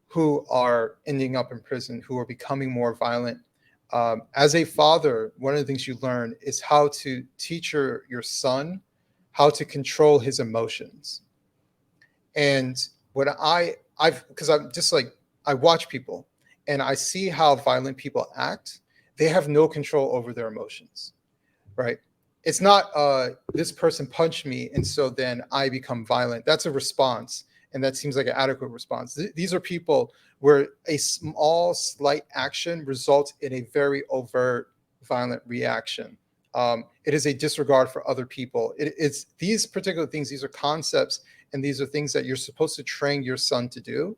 who are ending up in prison, who are becoming more violent, as a father, one of the things you learn is how to teach your son how to control his emotions. And what I've because I'm just like, I watch people and I see how violent people act. They have no control over their emotions, right? It's not this person punched me and so then I become violent. That's a response, and that seems like an adequate response. These are people where a small slight action results in a very overt violent reaction. It is a disregard for other people. It's these particular things. These are concepts, and these are things that you're supposed to train your son to do.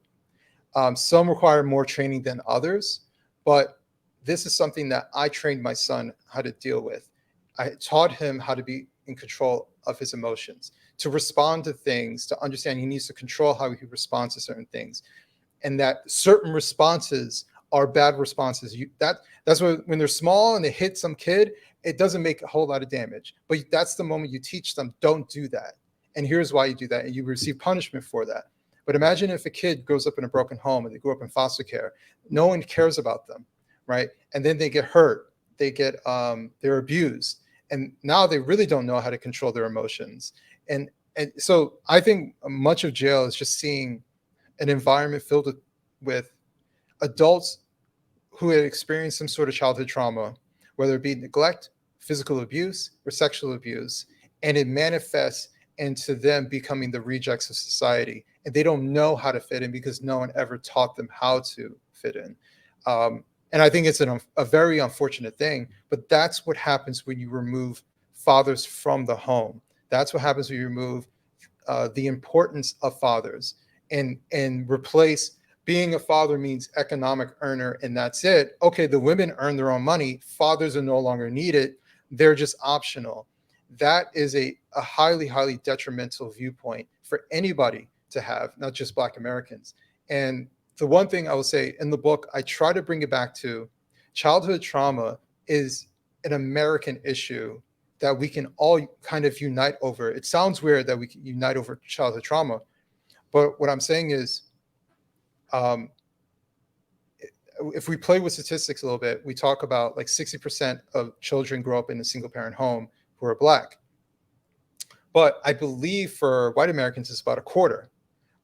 Some require more training than others, but this is something that I trained my son how to deal with. I taught him how to be in control of his emotions, to respond to things, to understand he needs to control how he responds to certain things, and that certain responses are bad responses. That's when they're small and they hit some kid, it doesn't make a whole lot of damage. But that's the moment you teach them, don't do that. And here's why you do that, and you receive punishment for that. But imagine if a kid grows up in a broken home and they grew up in foster care, no one cares about them, right? And then they get hurt, they're abused, and now they really don't know how to control their emotions. And so I think much of jail is just seeing an environment filled with adults who had experienced some sort of childhood trauma, whether it be neglect, physical abuse, or sexual abuse, and it manifests into them becoming the rejects of society. And they don't know how to fit in because no one ever taught them how to fit in. And I think it's a very unfortunate thing, but that's what happens when you remove fathers from the home. That's what happens when you remove the importance of fathers and replace being a father means economic earner, and that's it. Okay, the women earn their own money. Fathers are no longer needed. They're just optional. That is a highly, highly detrimental viewpoint for anybody to have, not just Black Americans. And the one thing I will say in the book, I try to bring it back to childhood trauma is an American issue that we can all kind of unite over. It sounds weird that we can unite over childhood trauma, but what I'm saying is, if we play with statistics a little bit, we talk about like 60% of children grow up in a single parent home who are Black. But I believe for white Americans, it's about a quarter.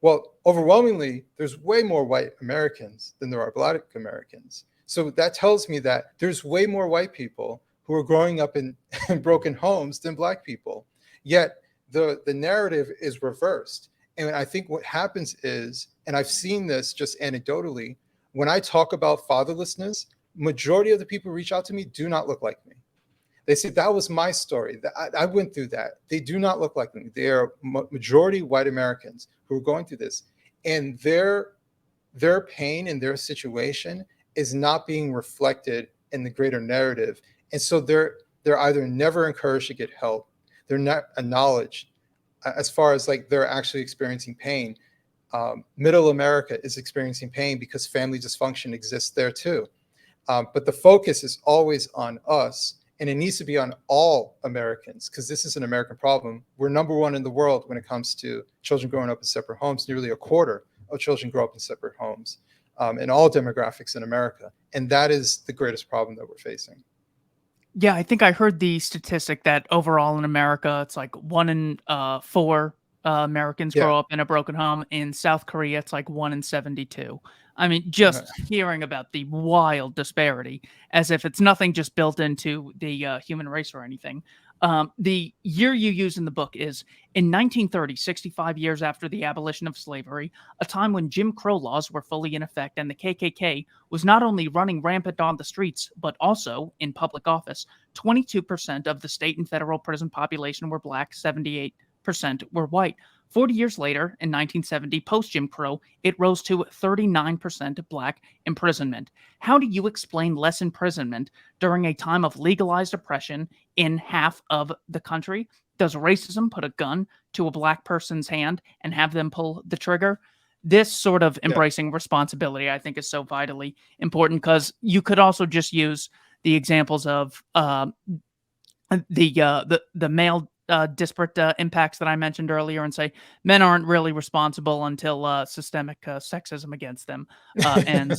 Well, overwhelmingly, there's way more white Americans than there are Black Americans. So that tells me that there's way more white people who are growing up in broken homes than Black people. Yet the narrative is reversed. And I think what happens is, and I've seen this just anecdotally, when I talk about fatherlessness, majority of the people who reach out to me do not look like me. They say, that was my story. I went through that. They do not look like me. They are majority white Americans who are going through this. And their pain and their situation is not being reflected in the greater narrative. And so they're either never encouraged to get help, they're not acknowledged as far as like they're actually experiencing pain. Middle America is experiencing pain because family dysfunction exists there too. But the focus is always on us, and it needs to be on all Americans because this is an American problem. We're number one in the world when it comes to children growing up in separate homes. Nearly a quarter of children grow up in separate homes in all demographics in America. And that is the greatest problem that we're facing. Yeah, I think I heard the statistic that overall in America, it's like 1 in 4 Americans Yeah. grow up in a broken home. In South Korea, it's like 1 in 72. I mean, just Uh, hearing about the wild disparity, as if it's nothing just built into the human race or anything. The year you use in the book is in 1930, 65 years after the abolition of slavery, a time when Jim Crow laws were fully in effect and the KKK was not only running rampant on the streets, but also in public office. 22% of the state and federal prison population were Black, 78% were white. 40 years later, in 1970, post Jim Crow, it rose to 39% Black imprisonment. How do you explain less imprisonment during a time of legalized oppression in half of the country? Does racism put a gun to a Black person's hand and have them pull the trigger? This sort of Yeah. embracing responsibility, I think, is so vitally important, because you could also just use the examples of the male disparate impacts that I mentioned earlier, and say men aren't really responsible until systemic sexism against them. And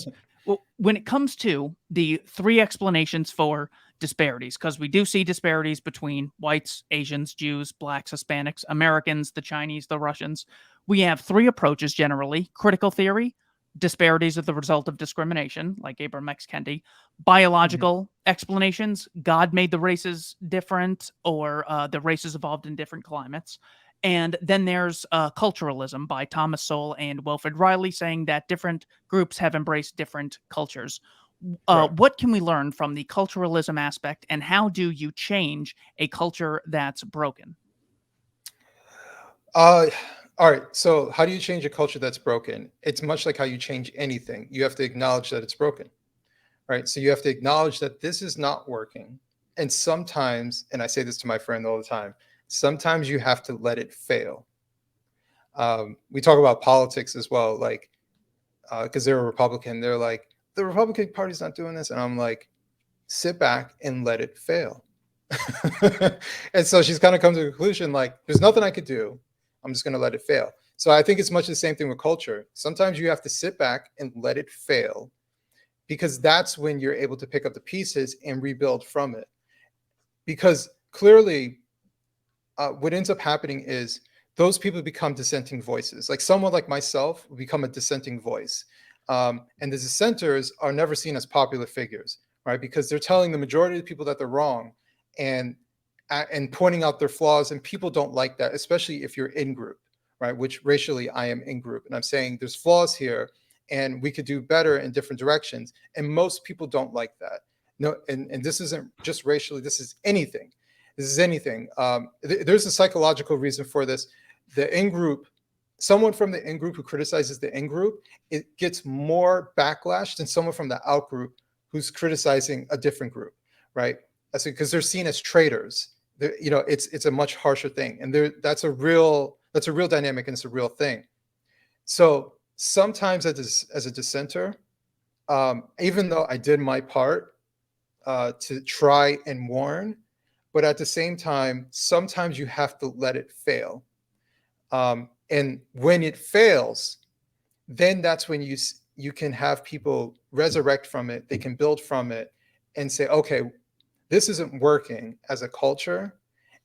when it comes to the three explanations for disparities, because we do see disparities between whites, Asians, Jews, blacks, Hispanics, Americans, the Chinese, the Russians, we have three approaches generally: critical theory, disparities are the result of discrimination, like Abraham X. Kendi; Mhm. biological explanations, God made the races different, or the races evolved in different climates; and then there's culturalism by Thomas Sowell and Wilfred Riley, saying that different groups have embraced different cultures. Right. What can we learn from the culturalism aspect, and how do you change a culture that's broken? Uh, all right. So, how do you change a culture that's broken? It's much like how you change anything. You have to acknowledge that it's broken, right? So, you have to acknowledge that this is not working. And sometimes, and I say this to my friend all the time, sometimes you have to let it fail. We talk about politics as well, like, because they're a Republican, they're like, the Republican Party's not doing this. And I'm like, sit back and let it fail. And so she's kind of come to the conclusion like, there's nothing I could do. I'm just going to let it fail. So I think it's much the same thing with culture. Sometimes you have to sit back and let it fail, because that's when you're able to pick up the pieces and rebuild from it. Because clearly, what ends up happening is those people become dissenting voices. Like someone like myself will become a dissenting voice. And the dissenters are never seen as popular figures, right? Because they're telling the majority of the people that they're wrong, and and pointing out their flaws. And people don't like that, especially if you're in group, right? Which racially I am in group, and I'm saying there's flaws here, and we could do better in different directions. And most people don't like that. No, and this isn't just racially. This is anything. This is anything. There's a psychological reason for this. The in group, someone from the in group who criticizes the in group, it gets more backlash than someone from the out group who's criticizing a different group, right? That's because they're seen as traitors. You know, it's a much harsher thing, and that's a real dynamic, and it's a real thing. So sometimes as a dissenter, even though I did my part to try and warn, but at the same time, sometimes you have to let it fail. And when it fails, then that's when you can have people resurrect from it. They can build from it and say, okay, this isn't working as a culture,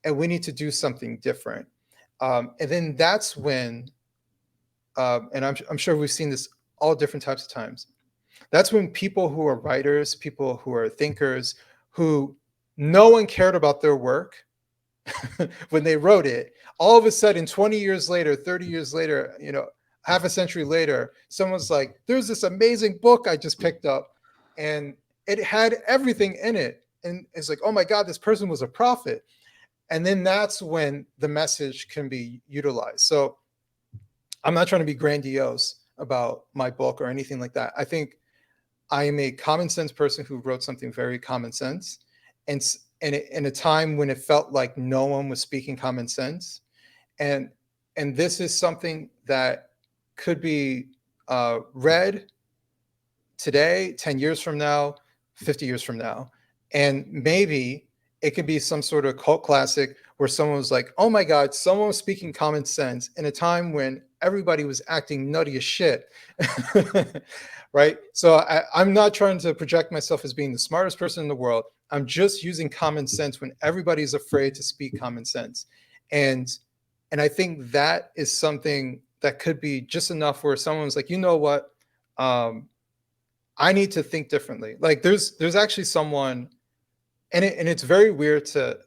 and we need to do something different. And then that's when, and I'm sure we've seen this all different types of times. That's when people who are writers, people who are thinkers, who no one cared about their work when they wrote it, all of a sudden 20 years later, 30 years later, you know, half a century later, someone's like, there's this amazing book I just picked up, and it had everything in it, and it's like, oh my god, this person was a prophet. And then that's when the message can be utilized. So I'm not trying to be grandiose about my book or anything like that. I think I am a common sense person who wrote something very common sense, and in a time when it felt like no one was speaking common sense. And this is something that could be read today, 10 years from now, 50 years from now, and maybe it could be some sort of cult classic where someone was like, oh my god, someone was speaking common sense in a time when everybody was acting nutty as shit. Right? So I'm not trying to project myself as being the smartest person in the world. I'm just using common sense when everybody's afraid to speak common sense. And I think that is something that could be just enough where someone's like, you know what? I need to think differently. Like there's actually someone, and it's very weird to,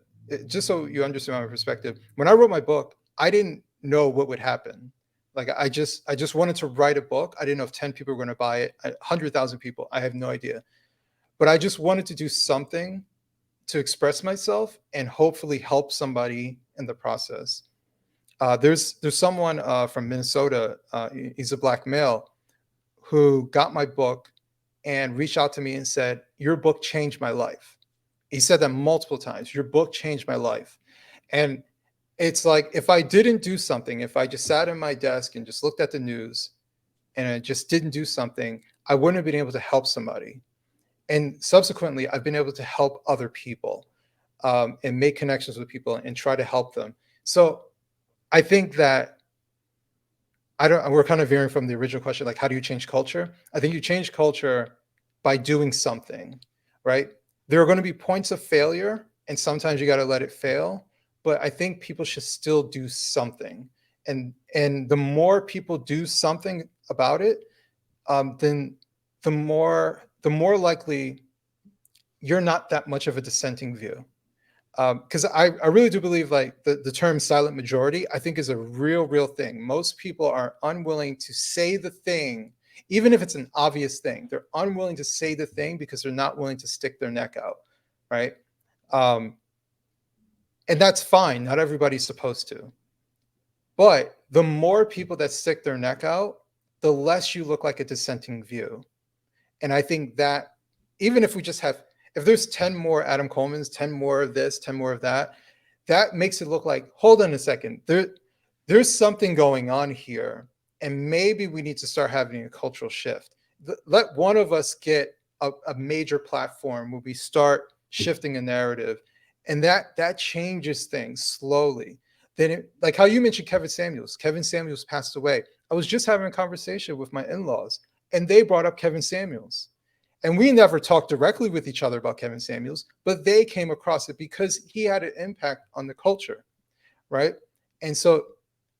just so you understand my perspective. When I wrote my book, I didn't know what would happen. Like I just wanted to write a book. I didn't know if 10 people were going to buy it, 100,000 people. I have no idea. But I just wanted to do something to express myself and hopefully help somebody in the process. There's someone from Minnesota. He's a black male who got my book and reached out to me and said, "Your book changed my life." He said that multiple times. "Your book changed my life." And it's like, if I didn't do something, if I just sat in my desk and just looked at the news, and I just didn't do something, I wouldn't have been able to help somebody. And subsequently, I've been able to help other people, and make connections with people and try to help them. So I think that we're kind of veering from the original question, like, how do you change culture? I think you change culture by doing something, right? There are going to be points of failure, and sometimes you got to let it fail. But I think people should still do something. And the more people do something about it, then the more likely you're not that much of a dissenting view. Because I really do believe, like, the term silent majority, I think, is a real thing. Most people are unwilling to say the thing, even if it's an obvious thing. They're unwilling to say the thing because they're not willing to stick their neck out, right? And that's fine. Not everybody's supposed to. But the more people that stick their neck out, the less you look like a dissenting view. And I think that even if we just have, if there's 10 more Adam Colemans, 10 more of this, 10 more of that, that makes it look like, hold on a second, there's something going on here. And maybe we need to start having a cultural shift. Let one of us get a major platform where we start shifting a narrative. And that changes things slowly. Then, like how you mentioned Kevin Samuels. Kevin Samuels passed away. I was just having a conversation with my in-laws, and they brought up Kevin Samuels. And we never talked directly with each other about Kevin Samuels, but they came across it because he had an impact on the culture, right? And so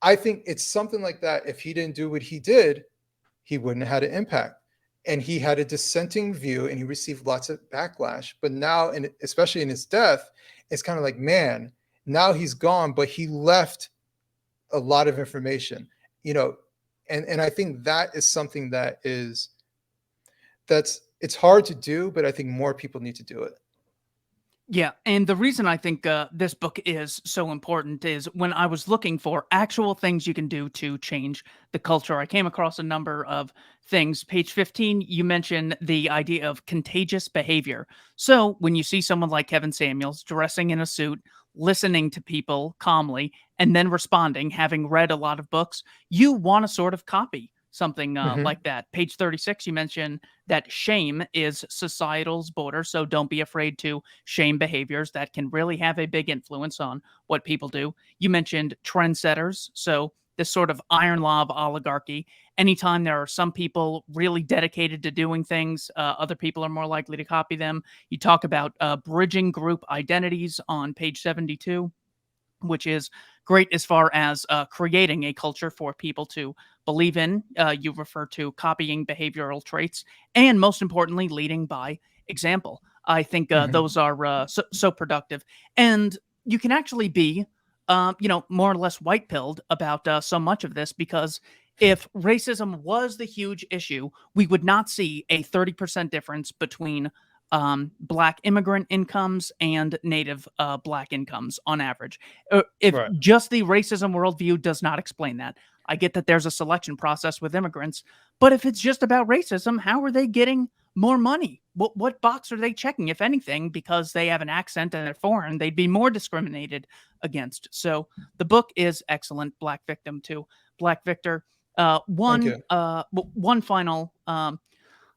I think it's something like that. If he didn't do what he did, he wouldn't have had an impact. And he had a dissenting view, and he received lots of backlash. But now, and especially in his death, it's kind of like, man, now he's gone, but he left a lot of information, and I think that is something it's hard to do, but I think more people need to do it. Yeah, and the reason I think this book is so important is when I was looking for actual things you can do to change the culture, I came across a number of things. Page 15, you mentioned the idea of contagious behavior. So when you see someone like Kevin Samuels dressing in a suit, listening to people calmly, and then responding, having read a lot of books, you want to sort of copy something like that. Page 36, you mentioned that shame is societal's border. So don't be afraid to shame behaviors that can really have a big influence on what people do. You mentioned trendsetters. So this sort of iron law of oligarchy. Anytime there are some people really dedicated to doing things, other people are more likely to copy them. You talk about bridging group identities on page 72, which is great as far as creating a culture for people to believe in. You refer to copying behavioral traits, and most importantly, leading by example. I think those are so productive, and you can actually be, more or less white pilled about so much of this, because if racism was the huge issue, we would not see a 30% difference between Black immigrant incomes and native Black incomes on average. If Right. just the racism worldview does not explain that. I get that there's a selection process with immigrants, but if it's just about racism, how are they getting more money? What box are they checking, if anything? Because they have an accent and they're foreign, they'd be more discriminated against. So the book is excellent. Black Victim to Black Victor. Thank you. One final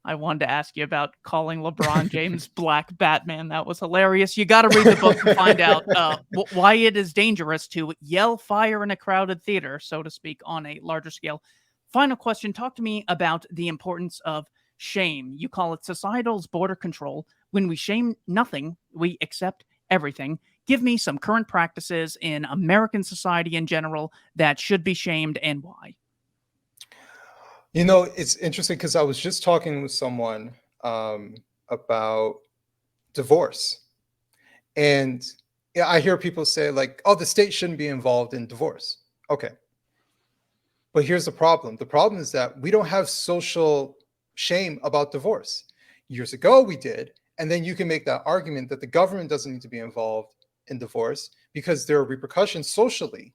I wanted to ask you about calling LeBron James Black Batman. That was hilarious. You got to read the book to find out why it is dangerous to yell fire in a crowded theater, so to speak, on a larger scale. Final question. Talk to me about the importance of shame. You call it societal's border control. When we shame nothing, we accept everything. Give me some current practices in American society in general that should be shamed, and why. It's interesting because I was just talking with someone about divorce. And yeah, I hear people say, like, oh, the state shouldn't be involved in divorce. Okay. But here's the problem. The problem is that we don't have social shame about divorce. Years ago, we did. And then you can make that argument that the government doesn't need to be involved in divorce because there are repercussions socially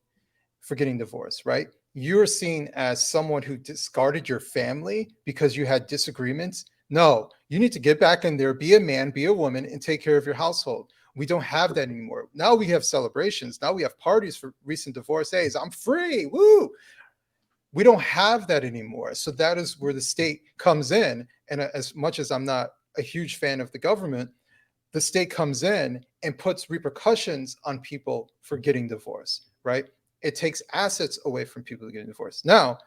for getting divorced, right? You're seen as someone who discarded your family because you had disagreements. No, you need to get back in there, be a man, be a woman, and take care of your household. We don't have that anymore. Now we have celebrations. Now we have parties for recent divorcees. I'm free. Woo! we don't have that anymore. So that is where the state comes in. And as much as I'm not a huge fan of the government, the state comes in and puts repercussions on people for getting divorced, right? It takes assets away from people getting divorced. Now,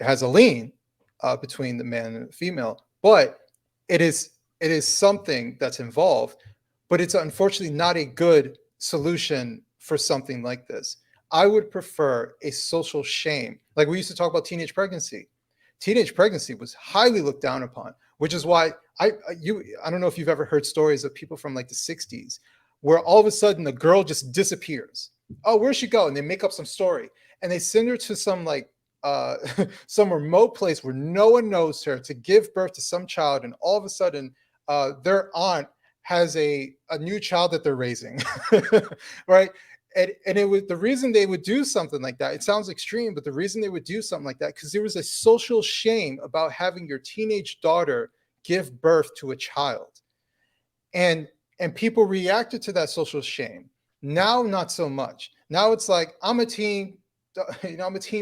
it has a lien between the man and the female, but it is something that's involved, but it's unfortunately not a good solution for something like this. I would prefer a social shame. Like we used to talk about teenage pregnancy. Teenage pregnancy was highly looked down upon, which is why I don't know if you've ever heard stories of people from like the 60s where all of a sudden the girl just disappears. Oh, where'd she go? And they make up some story and they send her to some like some remote place where no one knows her to give birth to some child, and all of a sudden their aunt has a new child that they're raising. Right? And it was the reason they would do something like that. It sounds extreme, but the reason they would do something like that, because there was a social shame about having your teenage daughter give birth to a child. And people reacted to that social shame. Now, not so much. Now it's like, I'm a teen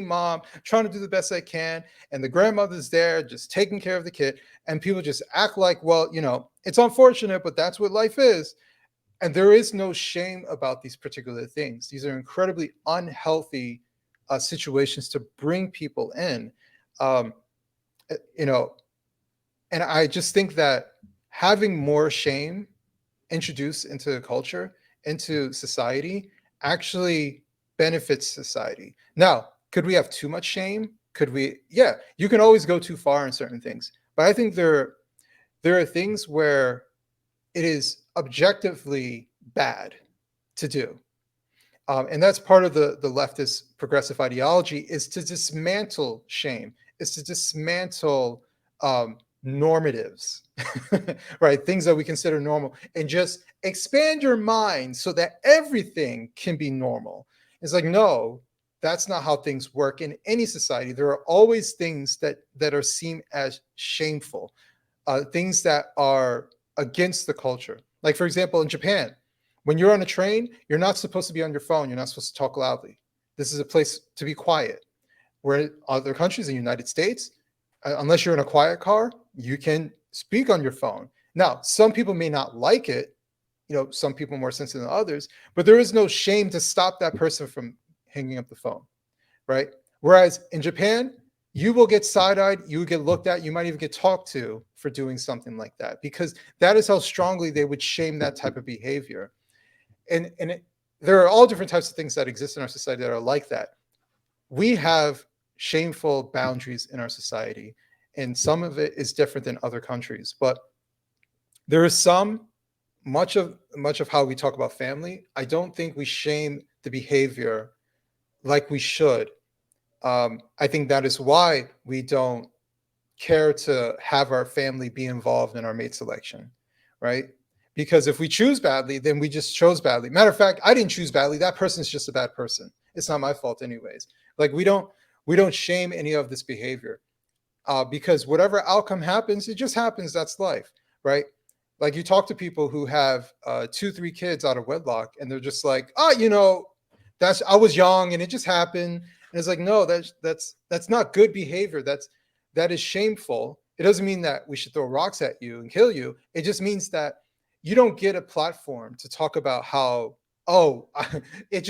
mom trying to do the best I can. And the grandmother's there just taking care of the kid. And people just act like, well, it's unfortunate, but that's what life is. And there is no shame about these particular things. These are incredibly unhealthy situations to bring people in. And I just think that having more shame introduced into the culture, into society, actually benefits society. Now, could we have too much shame? Could we? Yeah, you can always go too far in certain things. But I think there are things where it is objectively bad to do. And that's part of the leftist progressive ideology, is to dismantle shame, is to dismantle normatives, right? Things that we consider normal, and just expand your mind so that everything can be normal. It's like, no, that's not how things work in any society. There are always things that are seen as shameful, things that are against the culture. Like, for example, in Japan, when you're on a train, you're not supposed to be on your phone. You're not supposed to talk loudly. This is a place to be quiet. Where other countries, in the United States, unless you're in a quiet car, you can speak on your phone. Now, some people may not like it. Some people are more sensitive than others, but there is no shame to stop that person from hanging up the phone, right? Whereas in Japan, you will get side-eyed, you will get looked at, you might even get talked to for doing something like that, because that is how strongly they would shame that type of behavior. And there are all different types of things that exist in our society that are like that. We have shameful boundaries in our society, and some of it is different than other countries. But there is much of how we talk about family, I don't think we shame the behavior like we should. I think that is why we don't care to have our family be involved in our mate selection, right? Because if we choose badly, then we just chose badly. Matter of fact, I didn't choose badly. That person's just a bad person. It's not my fault anyways. Like, we don't shame any of this behavior because whatever outcome happens, it just happens. That's life, right? Like, you talk to people who have 2-3 kids out of wedlock, and they're just like, I was young and it just happened. And it's like, no, that's not good behavior. That is shameful. It doesn't mean that we should throw rocks at you and kill you. It just means that you don't get a platform to talk about how, that's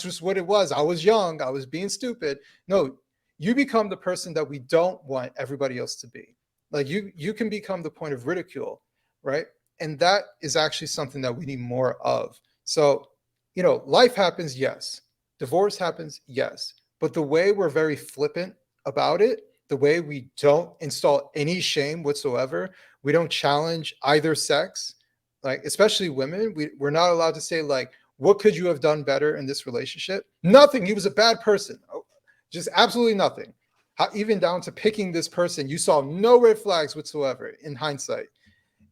just what it was. I was young. I was being stupid. No, you become the person that we don't want everybody else to be. Like, you can become the point of ridicule, right? And that is actually something that we need more of. So, life happens, yes. Divorce happens, yes. But the way we're very flippant about it, the way we don't install any shame whatsoever, we don't challenge either sex, like, especially women. We're not allowed to say, like, what could you have done better in this relationship? Nothing. He was a bad person. Just absolutely nothing. Even down to picking this person, you saw no red flags whatsoever in hindsight.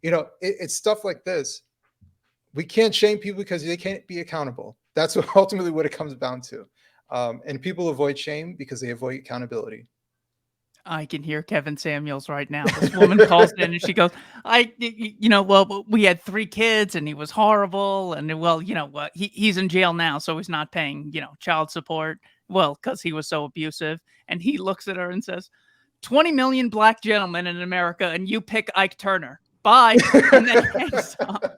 It's stuff like this. We can't shame people because they can't be accountable. That's ultimately what it comes down to. And people avoid shame because they avoid accountability. I can hear Kevin Samuels right now. This woman calls in and she goes, well, we had 3 kids and he was horrible. And well, he's in jail now, so he's not paying, child support. Well, because he was so abusive. And he looks at her and says, 20 million black gentlemen in America, and you pick Ike Turner. Bye. And then hangs up.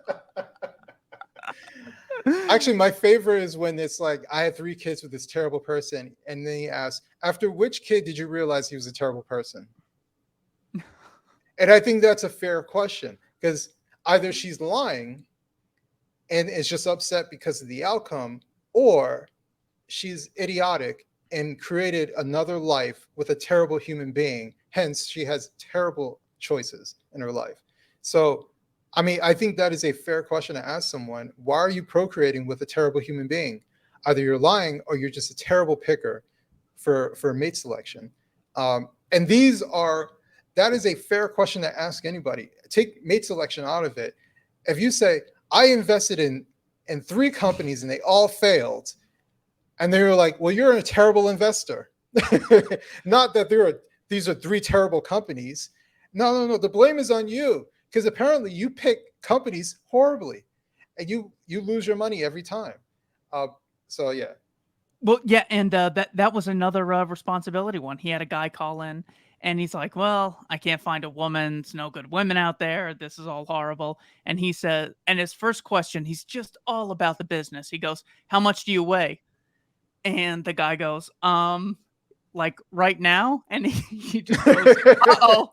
Actually, my favorite is when it's like, I had 3 kids with this terrible person, and then he asks, after which kid did you realize he was a terrible person? And I think that's a fair question, because either she's lying and is just upset because of the outcome, or she's idiotic and created another life with a terrible human being. Hence, she has terrible choices in her life. So, I mean, I think that is a fair question to ask someone. Why are you procreating with a terrible human being? Either you're lying or you're just a terrible picker for mate selection. And that is a fair question to ask anybody. Take mate selection out of it. If you say, I invested in 3 companies and they all failed, and they were like, well, you're a terrible investor. Not that these are 3 terrible companies. No. The blame is on you, because apparently you pick companies horribly and you lose your money every time. So, yeah. Well, yeah, and that was another responsibility one. He had a guy call in, and he's like, "Well, I can't find a woman. It's no good women out there. This is all horrible." And he said, and his first question, he's just all about the business. He goes, "How much do you weigh?" And the guy goes, like right now," and he just goes, "Uh-oh."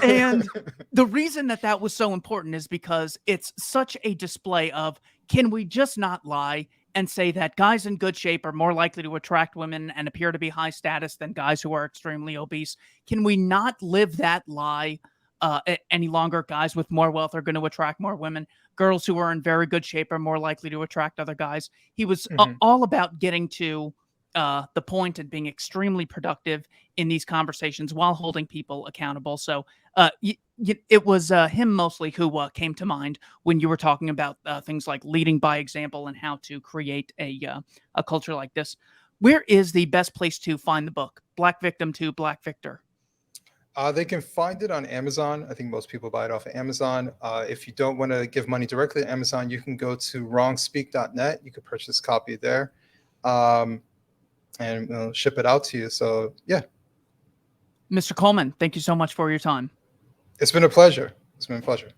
And the reason that was so important is because it's such a display of, can we just not lie and say that guys in good shape are more likely to attract women and appear to be high status than guys who are extremely obese? Can we not live that lie any longer? Guys with more wealth are going to attract more women. Girls who are in very good shape are more likely to attract other guys. He was all about getting to the point and being extremely productive in these conversations while holding people accountable. So it was him mostly who came to mind when you were talking about things like leading by example and how to create a culture like this. Where is the best place to find the book, Black Victim to Black Victor? They can find it on Amazon. I think most people buy it off of Amazon. If you don't want to give money directly to Amazon, you can go to wrongspeak.net. You can purchase a copy there. And we'll ship it out to you. So, yeah. Mr. Coleman, thank you so much for your time. It's been a pleasure.